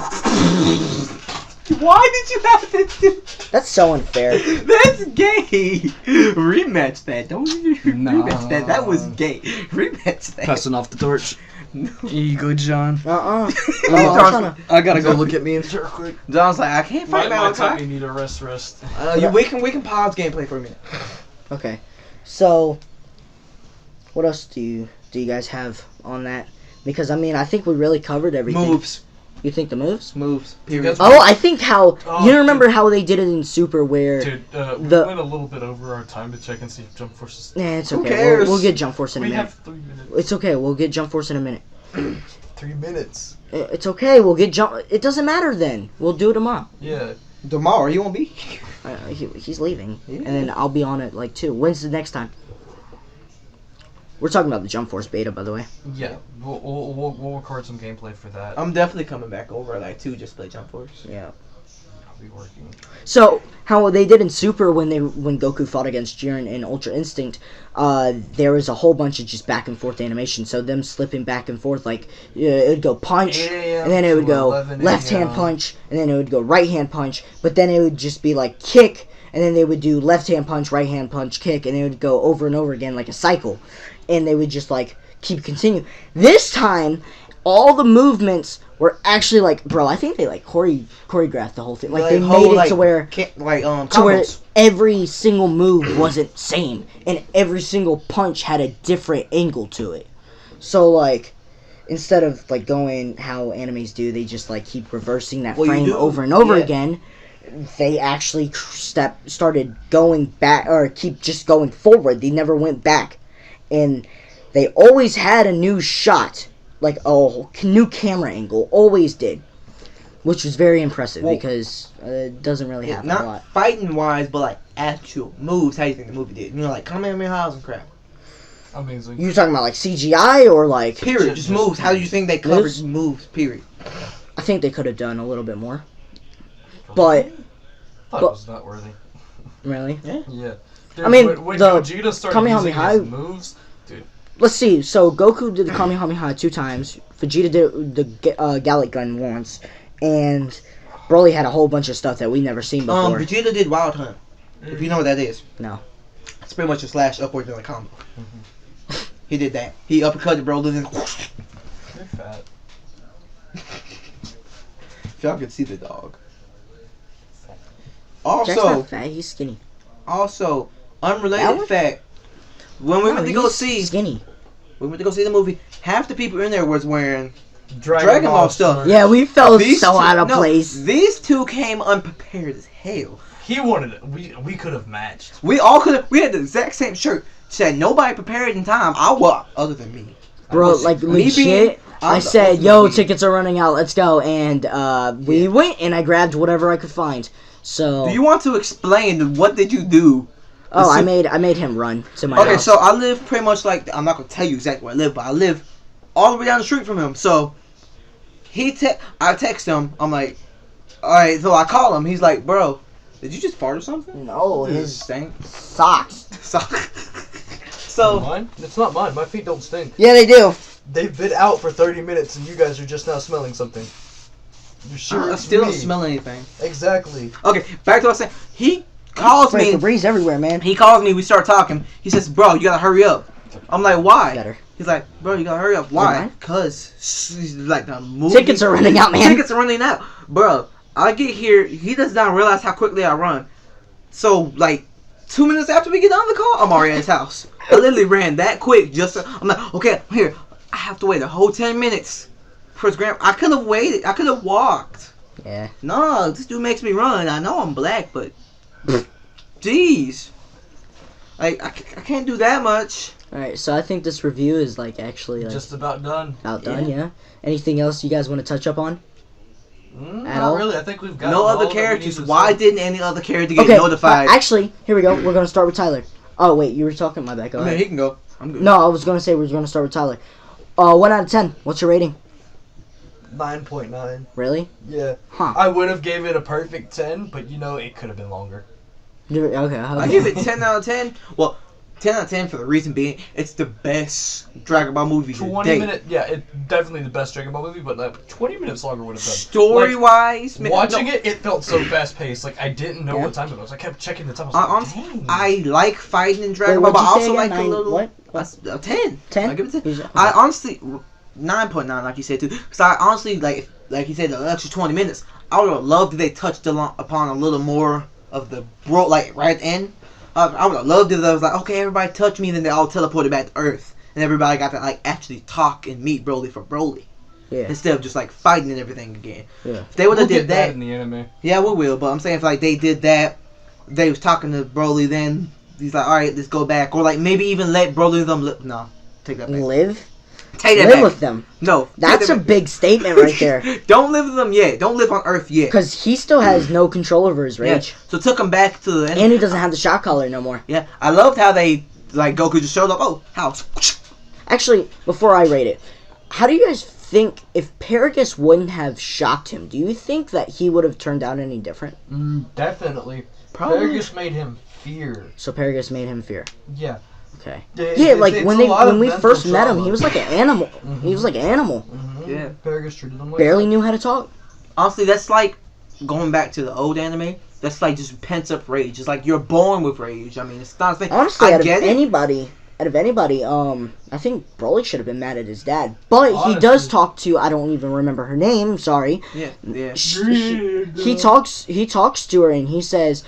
Why did you have to do? That's so unfair. That's gay. Rematch that. Don't you Nah. rematch that. That was gay. Rematch that. Passing off the torch. No. You good, John? Oh, I'm John- tryna- I gotta go look at me in real quick. John's like, I can't My fight tummy Malachi. need a rest. We can pause gameplay for a minute. Okay, so what else do you guys have on that? Because I mean, I think we really covered everything. Moves. You think the moves? Period. Oh, I think how Oh, you remember how they did it in Super, where Dude, we The- went a little bit over our time to check and see if Jump Force is... nah, it's Who okay. cares? We'll get Jump Force in a We minute. have 3 minutes. It's okay. We'll get Jump Force in a minute. 3 minutes. It's okay. We'll get Jump. It doesn't matter then. We'll do it tomorrow. Yeah. Tomorrow, you won't be. He's leaving, Yeah. and then I'll be on it like 2. When's the next time? We're talking about the Jump Force beta, by the way. Yeah. We'll record some gameplay for that. I'm definitely coming back over like 2 just to play Jump Force. Yeah. be working. So how they did in Super when Goku fought against Jiren in Ultra Instinct, there was a whole bunch of just back and forth animation. So them slipping back and forth, like it would go punch, and then it would go left hand punch, and then it would go right hand punch. But then it would just be like kick, and then they would do left hand punch, right hand punch, kick, and it would go over and over again like a cycle. And they would just like keep continuing. This time, all the movements were actually like, bro, I think they like choreographed the whole thing. Like they made it to where every single move wasn't same, and every single punch had a different angle to it. So like, instead of like going how animes do, they just like keep reversing that frame over and over again. They actually started going back, or keep just going forward. They never went back, and they always had a new shot. Like a new camera angle, always did, which was very impressive because it doesn't really happen a lot. Not fighting wise, but like actual moves. How do you think the movie did? You know, like Kamehameha and crap. Amazing. You talking about like CGI or like? Period. Just moves. How do you think they covered moves? Period. I think they could have done a little bit more, but I thought it was not worthy. Really? Yeah. Yeah. Dude, I mean, when the Vegeta started using his moves, dude. Let's see. So Goku did the Kamehameha 2 times. Vegeta did the Gallic Gun once, and Broly had a whole bunch of stuff that we never seen before. Vegeta did Wild Hunt. If you know what that is. No. It's pretty much a slash upward in a combo. Mm-hmm. He did that. He uppercutted Broly and You're fat. If y'all could see the dog. Jack's Also, not fat. He's skinny. Also, unrelated fact. When we went to go see skinny. We went to go see the movie. Half the people in there was wearing Dragon Ball stuff. Yeah, we felt so out of place. These two came unprepared as hell. He wanted it. We could have matched. We all could have. We had the exact same shirt. Said nobody prepared in time. I walked other than me. Bro, like legit. I said, "Yo, tickets are running out. Let's go." And we went, and I grabbed whatever I could find. So. Do you want to explain what did you do? Oh, I made him run to my house. Okay, so I live pretty much like, I'm not gonna tell you exactly where I live, but I live all the way down the street from him. So I text him. I'm like, all right. So I call him. He's like, bro, did you just fart or something? No, his stink socks. So mine? It's not mine. My feet don't stink. Yeah, they do. They've been out for 30 minutes, and you guys are just now smelling something. You sure? I still don't smell anything. Exactly. Okay, back to what I was saying. He calls me. Febreze everywhere, man. He calls me. We start talking. He says, "Bro, you gotta hurry up." I'm like, "Why?" Better. He's like, "Bro, you gotta hurry up." Why? Cause like the movie. Tickets are running out, man. Tickets are running out, bro. I get here. He does not realize how quickly I run. So like 2 minutes after we get on the call, I'm already at his house. I literally ran that quick. I'm like, okay, I'm here. I have to wait a whole 10 minutes for his grandma. I could have waited. I could have walked. Yeah. No, this dude makes me run. I know I'm black, but jeez, like I can't do that much. All right, so I think this review is like actually like just about done. About done, yeah. Anything else you guys want to touch up on? Not really. I think we've got no other characters. Why didn't any other character get notified? Actually, here we go. We're gonna start with Tyler. Oh wait, you were talking. My bad. Go ahead. He can go. I'm good. No, I was gonna say we were gonna start with Tyler. 1 out of 10. What's your rating? 9.9. Really? Yeah. Huh. I would have gave it a perfect 10, but you know it could have been longer. Okay. I give it 10 out of 10. Well, 10 out of 10 for the reason being it's the best Dragon Ball movie. 20 minutes. Yeah, it's definitely the best Dragon Ball movie, but like 20 minutes longer would have been. Story wise, watching it felt so fast paced. Like I didn't know what time it was. I kept checking the time. I was like, I like fighting in Dragon Ball, but I also like a little. What? 10. 10. I give it 10. I honestly 9.9, like you said too. Because I honestly like you said, the extra 20 minutes. I would have loved if they touched upon a little more of the right at the end. I would have loved it if I was like, okay, everybody touch me, and then they all teleported back to Earth, and everybody got to like actually talk and meet Broly for Broly. Yeah. Instead of just like fighting and everything again. Yeah. If they would have did that in the anime. Yeah, we will. But I'm saying if like they did that, they was talking to Broly, then he's like, all right, let's go back, or like maybe even let Broly them live. No, take that back. Live. Take that live back. with them. No, that's a big statement right there. Don't live with them yet. Don't live on Earth yet. Because he still has no control over his rage. Yeah. So took him back to the end. And he doesn't have the shock collar no more. Yeah, I loved how they like Goku just showed up. Oh, house. Actually, before I rate it, how do you guys think if Paragus wouldn't have shocked him, do you think that he would have turned out any different? Definitely. Probably. Paragus made him fear. So Paragus made him fear. Yeah. Okay. Like when we first met him, he was like an animal. Mm-hmm. He was like an animal. Mm-hmm. Yeah. Paragus treated him like Barely knew how to talk. Honestly, that's like going back to the old anime. That's like just pent up rage. It's like you're born with rage. I mean, it's not a thing. Honestly, out of anybody, I think Broly should have been mad at his dad. But he does talk to, I don't even remember her name, sorry. Yeah. He talks to her and he says,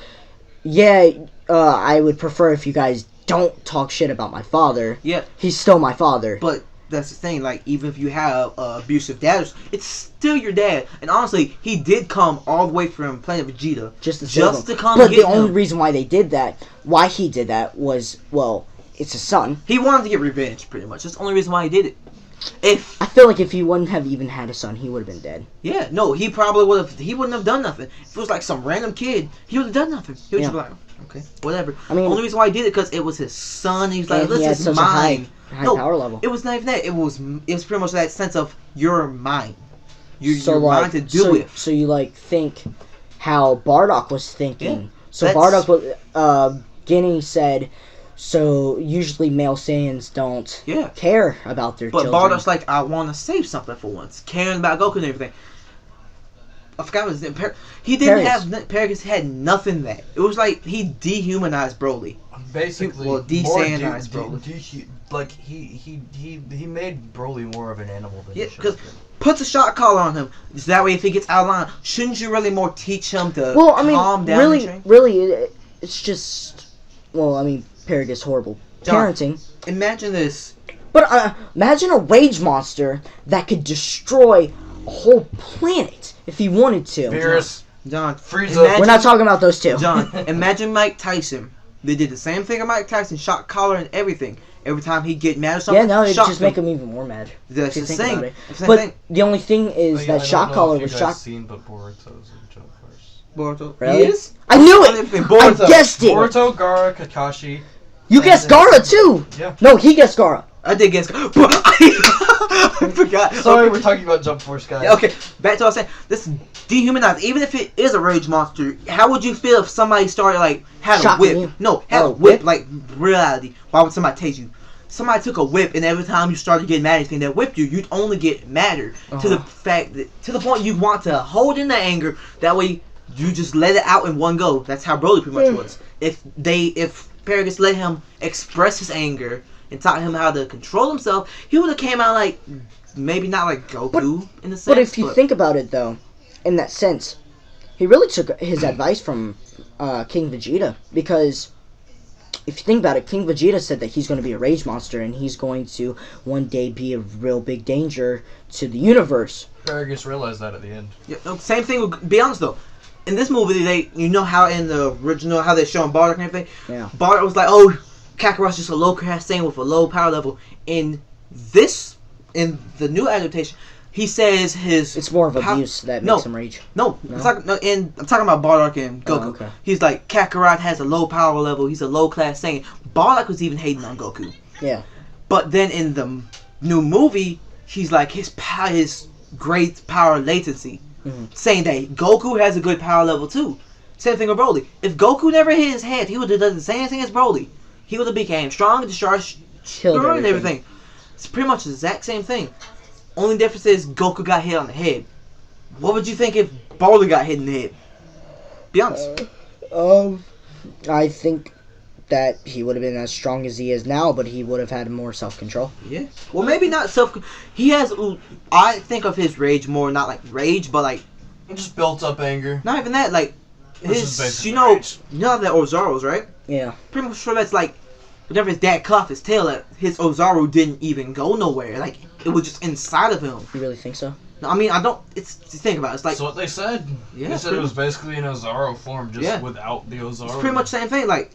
I would prefer if you guys don't talk shit about my father. Yeah. He's still my father. But that's the thing, like, even if you have abusive dad, it's still your dad. And honestly, he did come all the way from Planet Vegeta just to come But get the only reason why he did that was, well, it's his son. He wanted to get revenge, pretty much. That's the only reason why he did it. I feel like if he wouldn't have even had a son, he would have been dead. Yeah, no, he probably would have. He wouldn't have done nothing. If it was like some random kid, he would have done nothing. He would just be like, okay, whatever. I mean, only reason why he did it because it was his son. He's like, this is mine. High power level. It was not even that. It was pretty much that sense of you're mine. You're mine to do with. So you like think how Bardock was thinking. Yeah, so Bardock was Guinea said. So usually male Saiyans don't care about their children. But Bardock's like, I want to save something for once, caring about Goku and everything. I forgot his name. He didn't have Paragus had nothing that. It was like he dehumanized Broly. Basically, de-Saiyanized Broly. He made Broly more of an animal than he should. Because puts a shot collar on him. So that way, if he gets out of line, shouldn't you really more teach him to calm down? Really, it's just. Well, I mean, Paragus horrible parenting. Imagine this. But imagine a rage monster that could destroy a whole planet if he wanted to. John, Frieza. We're not talking about those two. John, imagine Mike Tyson. They did the same thing to Mike Tyson, shot collar and everything. Every time he'd get mad or something, it'd just make him even more mad. That's the same. But the only thing is that shot collar was shot. Seen, but Boruto's in Jump Force. Boruto. Really? Yes? I knew it! I guessed it! Boruto, Gaara, Kakashi. You guessed Gaara too! Yeah. No, he guessed Gaara. I did guess. I forgot. Sorry, we're talking about Jump Force, guys. Okay, back to what I was saying. This dehumanized. Even if it is a rage monster, how would you feel if somebody started like had a whip? You. No, had a whip like reality. Why would somebody tase you? Somebody took a whip, and every time you started getting mad at anything that whipped you, you'd only get madder to the fact that to the point you want to hold in the anger. That way, you just let it out in one go. That's how Broly pretty much was. If Paragus let him express his anger and taught him how to control himself, he would have came out like, maybe not like Goku in the sense. But if you think about it, though, in that sense, he really took his advice from King Vegeta. Because if you think about it, King Vegeta said that he's going to be a rage monster and he's going to one day be a real big danger to the universe. Paragus realized that at the end. Yeah, no, same thing with, be honest though. In this movie, you know how in the original, how they're showing Bardock and everything? Yeah. Bardock was like, oh, Kakarot's just a low class Saiyan with a low power level. In the new adaptation, he says it's more of abuse that makes him rage. No? I'm talking about Bardock and Goku. Oh, okay. He's like, Kakarot has a low power level. He's a low class Saiyan. Bardock was even hating on Goku. Yeah. But then in the new movie, he's like his great power latency, saying that Goku has a good power level too. Same thing with Broly. If Goku never hit his head, he would have done the same thing as Broly. He would have became strong, destroyed and everything. It's pretty much the exact same thing. Only difference is Goku got hit on the head. What would you think if Broly got hit in the head? Be honest. I think that he would have been as strong as he is now, but he would have had more self-control. Yeah. Well, maybe not he has. I think of his rage more not like rage, but like just built up anger. Not even that. Like his, rage. You know that Ozaru's, right? Yeah. Pretty much sure that's like whenever his dad cut off his tail, his Ozaru didn't even go nowhere. Like it was just inside of him. You really think so? No, I mean I don't. It's think about it. It's like that's what they said. Yeah, they said it was basically an Ozaru form, just without the Ozaru. It's pretty much the same thing. Like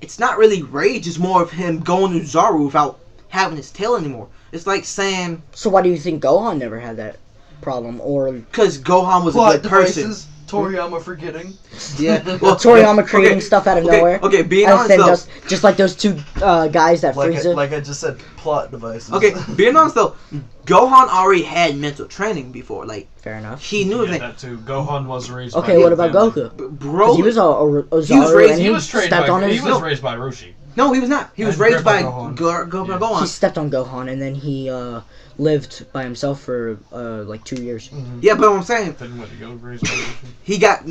it's not really rage. It's more of him going to Ozaru without having his tail anymore. It's like saying. So why do you think Gohan never had that problem? Or because Gohan was a good person. Toriyama forgetting. Yeah. Well, Toriyama creating stuff out of nowhere. Okay, being honest though. Just like those two guys that Frieza. Like I just said, plot devices. Okay, being honest though, Gohan already had mental training before. Like, fair enough. He knew that too. Gohan was raised. Okay, what about Goku? Bro, he was Ozaru and he stepped on his. He was raised by Roshi. No, he was not. He was raised by Gohan. He stepped on Gohan and then he lived by himself for like 2 years. Mm-hmm. Yeah, but what I'm saying, he got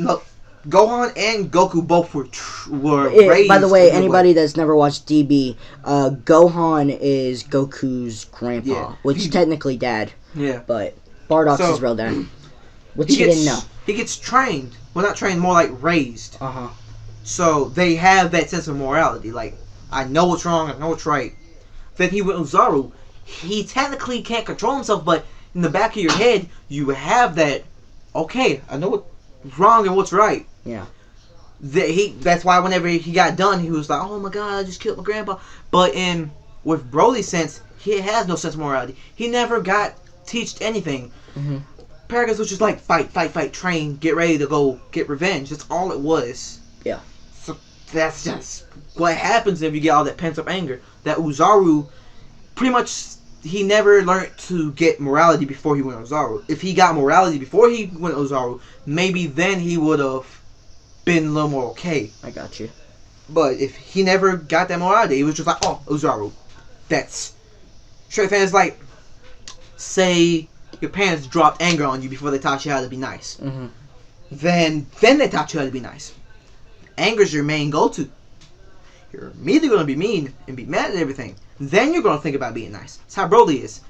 Gohan and Goku both were raised. By the way, anybody that's never watched DB, Gohan is Goku's grandpa, which technically dad. Yeah, but Bardock's his real dad, which he didn't know. He gets trained. Well, not trained, more like raised. So they have that sense of morality. Like, I know what's wrong, I know what's right. Then he with Ozaru, he technically can't control himself, but in the back of your head, you have that, okay, I know what's wrong and what's right. Yeah. That's why whenever he got done, he was like, oh my god, I just killed my grandpa. But with Broly's sense, he has no sense of morality. He never got teached anything. Paragus was just like, fight, train, get ready to go get revenge. That's all it was. Yeah. So that's just what happens if you get all that pent up anger. That Ozaru, pretty much, he never learned to get morality before he went Ozaru. If he got morality before he went Ozaru, maybe then he would have been a little more okay. I got you. But if he never got that morality, he was just like, oh, Ozaru. That's straight fans. Like, say your parents dropped anger on you before they taught you how to be nice. Then they taught you how to be nice. Anger's your main go-to. You're immediately going to be mean and be mad at everything. Then you're going to think about being nice. That's how Broly is.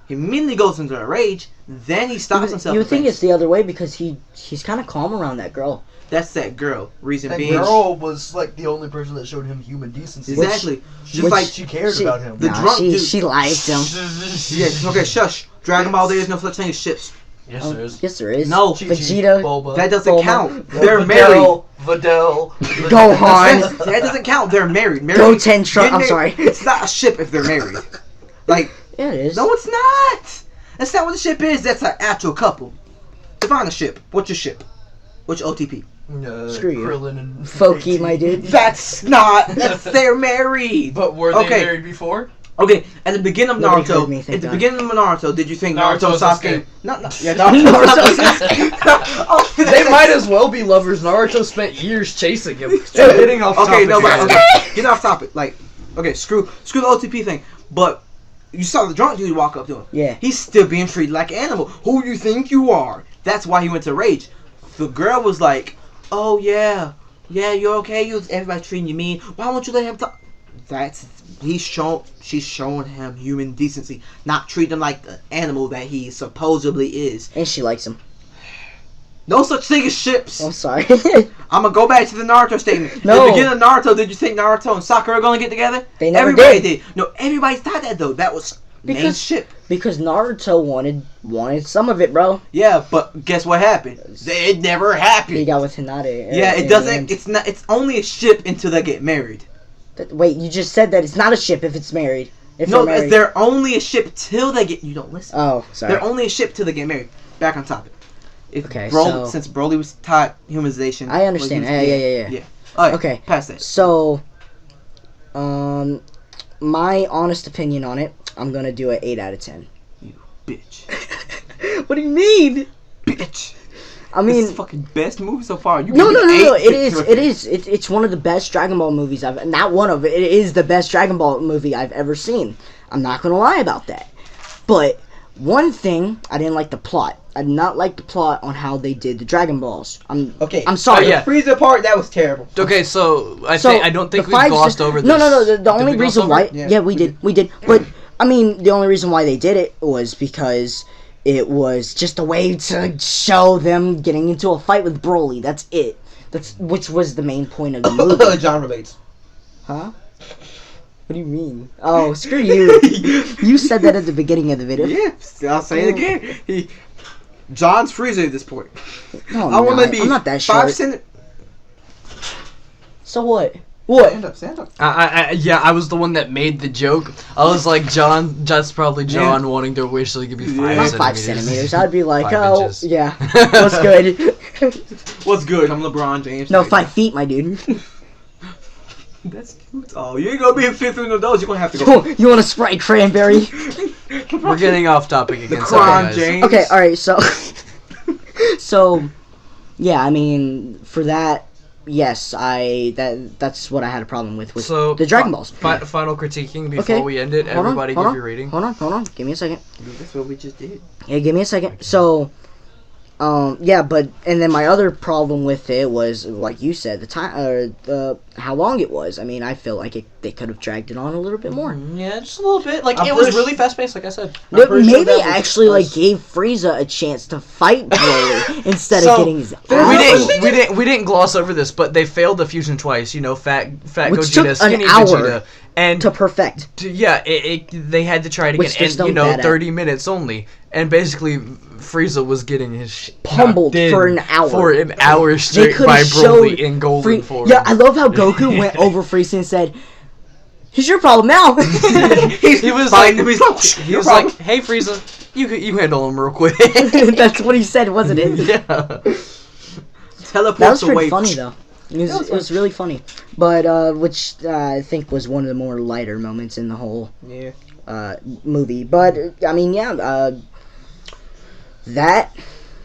He immediately goes into a rage. Then he stops himself. You would think it's the other way because he's kind of calm around that girl. That's that girl. Reason that being, girl was like the only person that showed him human decency. Exactly. Just like she cared about him. The drunk dude. She liked him. Yeah. Okay. Shush. Dragon Ball. There is no such thing as ships. Yes, there is. Yes, there is. No. Vegeta. Bulma, that doesn't count. They're Videl, married. Videl. Gohan. That doesn't count. They're married. Goten. I'm sorry. It's not a ship if they're married. Like. Yeah, it is. No, it's not. That's not what a ship is. That's an actual couple. Define a ship. What's your ship? What's your OTP? Screw you. Krillin and Foki, my dude. That's not. They're married. But were they married before? Okay, at the beginning of Naruto, did you think Naruto Sasuke? Naruto. They might as well be lovers. Naruto spent years chasing him. Getting off topic. Okay, no, but get off topic. Like, okay, screw the OTP thing. But you saw the drunk dude walk up to him. Yeah. He's still being treated like an animal. Who you think you are? That's why he went to rage. The girl was like, "Oh yeah, you're okay. Everybody's treating you mean. Why won't you let him talk?" She's showing him human decency, not treating him like the animal that he supposedly is. And she likes him. No such thing as ships. I'm sorry. I'm gonna go back to the Naruto statement. No. At the beginning of Naruto, did you think Naruto and Sakura are gonna get together? They never Everybody did. No, everybody thought that though. That was main ship. Because Naruto wanted some of it, bro. Yeah, but guess what happened? It never happened. He got with Hinata. Yeah, it doesn't. It's not. It's only a ship until they get married. Wait, you just said that it's not a ship if it's married. They're only a ship till they get. You don't listen. Oh, sorry. They're only a ship till they get married. Back on topic. Since Broly was taught humanization. I understand. Yeah. Right, okay. Past that. So, my honest opinion on it, I'm gonna do an 8 out of 10. You bitch. What do you mean? Bitch. I mean, it's the fucking best movie so far. No. It is. It's one of the best Dragon Ball movies not one of it. It is the best Dragon Ball movie I've ever seen. I'm not gonna lie about that. But one thing, I didn't like the plot. I did not like the plot on how they did the Dragon Balls. I'm sorry. The Frieza part, that was terrible. Okay, so I don't think we glossed over this. No. The only reason why, we did. But I mean, the only reason why they did it was because it was just a way to show them getting into a fight with Broly. That's it. Which was the main point of the movie. John relates. Huh? What do you mean? Oh, screw you. You said that at the beginning of the video. Yeah, I'll say it again. John's Frieza at this point. No, I'm not that short. So what? Stand up. I was the one that made the joke. I was like, that's probably John wanting to wish so he could be 5 centimeters. 5 centimeters. I'd be like, 5 inches. yeah, that's good. What's good? I'm LeBron James. No, 5 feet, my dude. That's cute. Oh, you ain't gonna be in 5th in those. You're gonna have to go. You want a Sprite cranberry? We're getting off topic again. LeBron James. Okay, alright, so... so, yeah, I mean, for that, yes, that's what I had a problem with so, the Dragon Balls. Final critiquing before we end it. Everybody give your rating. Hold on. Give me a second. That's what we just did. Yeah, give me a second. So... yeah, but and then my other problem with it was, like you said, the time, how long it was. I mean, I feel like they could have dragged it on a little bit more. Yeah, just a little bit. Like it was really fast paced, like I said. Maybe actually like gave Frieza a chance to fight Broly instead of getting his. We didn't gloss over this, but they failed the fusion twice. You know, fat Which Gogeta, took skinny an hour Vegeta, and to perfect. They had to try it again, and 30 minutes only, and basically Frieza was getting his pummeled for an hour. Straight by Broly in golden form. Yeah, I love how Goku went over Frieza and said, "Here's your problem now." he was like, "Hey Frieza, you handle him real quick." That's what he said, wasn't it? Yeah. Teleports that was pretty away. funny though. It was really funny, but which I think was one of the more lighter moments in the whole movie. But I mean, that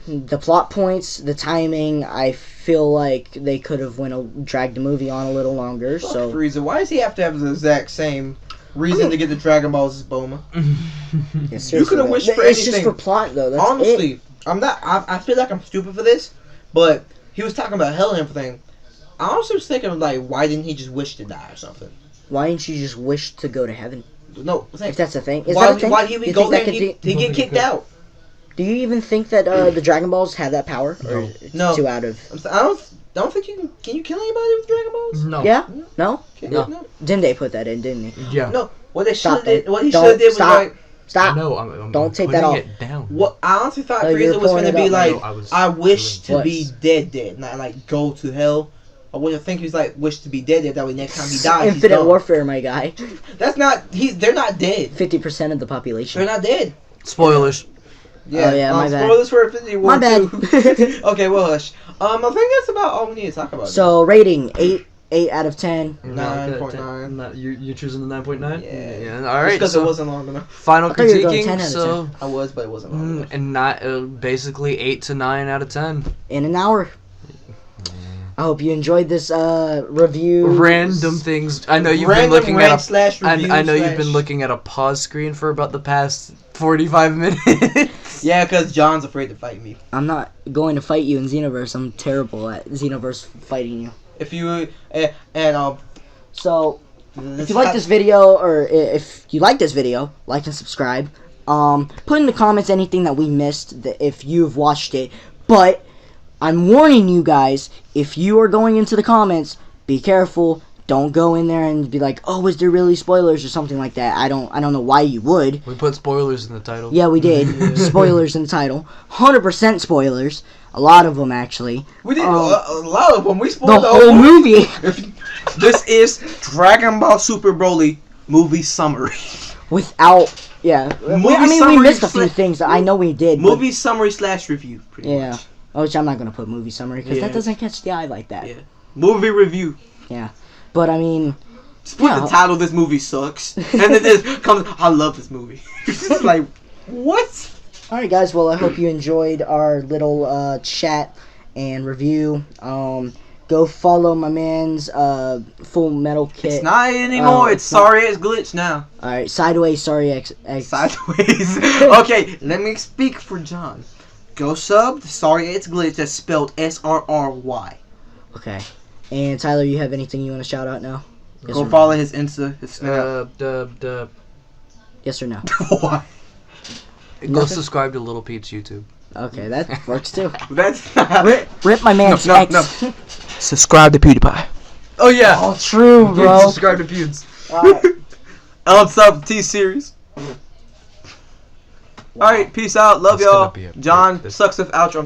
the plot points, the timing, I feel like they could have dragged the movie on a little longer. So Frieza, why does he have to have the exact same reason to get the Dragon Balls as Bulma? You could have wished for anything. It's just for plot though. That's honestly, I'm not. I feel like I'm stupid for this, but he was talking about hell and everything. I also was thinking, like, why didn't he just wish to die or something? Why didn't you just wish to go to heaven? No, if that's a thing. Is why, that a thing? Why he would go there and he get kicked out? Do you even think that the Dragon Balls have that power? Or no. Too out of... I don't think you can you kill anybody with Dragon Balls? No. Yeah? No? No. Dende put that in, didn't he? Yeah. No. What he should have did was like... Stop. No, I'm don't take that off. It down. What I honestly thought Frieza was going to be like, I wish to be dead, not like go to hell. I wouldn't think he was like wish to be dead. That way next time he dies, Infinite Warfare, my guy. That's not. They're not dead. 50% of the population. They're not dead. Spoilers. Yeah. My bad. Spoilers for Infinity War. My bad. Okay, well hush. I think that's about all we need to talk about. So rating 8 out of 10. 9.9. You're choosing the 9.9. Yeah. All right. Because it wasn't long enough. Final critiquing. So I was, but it wasn't long enough. And not basically 8 to 9 out of 10 in an hour. I hope you enjoyed this review. Random things. I know you've been looking at I know you've been looking at a pause screen for about the past 45 minutes. Yeah, because John's afraid to fight me. I'm not going to fight you in Xenoverse. I'm terrible at Xenoverse fighting you. If you so if you like this video, or if you like this video, like and subscribe. Put in the comments anything that we missed if you've watched it. But I'm warning you guys, if you are going into the comments, be careful. Don't go in there and be like, "Oh, was there really spoilers?" or something like that. I don't know why you would. We put spoilers in the title. Yeah, we did. Spoilers in the title. 100% spoilers. A lot of them, actually. We did a lot of them. We spoiled the whole movie. This is Dragon Ball Super Broly movie summary. Without, yeah. We missed a few things. I know we did. Movie summary / review, pretty much. Which I'm not going to put movie summary, because that doesn't catch the eye like that. Yeah. Movie review. Yeah. But, I mean... Just put the title, "This movie sucks." And then this comes, "I love this movie." It's like, what? Alright, guys. Well, I hope you enjoyed our little chat and review. Go follow my man's Full Metal Kit. It's not anymore. It's Sorry It's Glitch now. Alright, Sideways, Sorry X. Sideways. Okay, let me speak for John. Go sub Sorry It's Glitch. That's spelled SRRY. Okay. And Tyler, you have anything you want to shout out now? Yes Go follow his Insta, his Snap. Yes or no? Why? Go subscribe to Little Pete's YouTube. Okay, that works too. That's rip my man's X. No. Subscribe to PewDiePie. Oh yeah. Oh, true, bro. Subscribe to Pewds. What's up, T-Series? Alright, peace out. Love y'all. John, sucks with outro.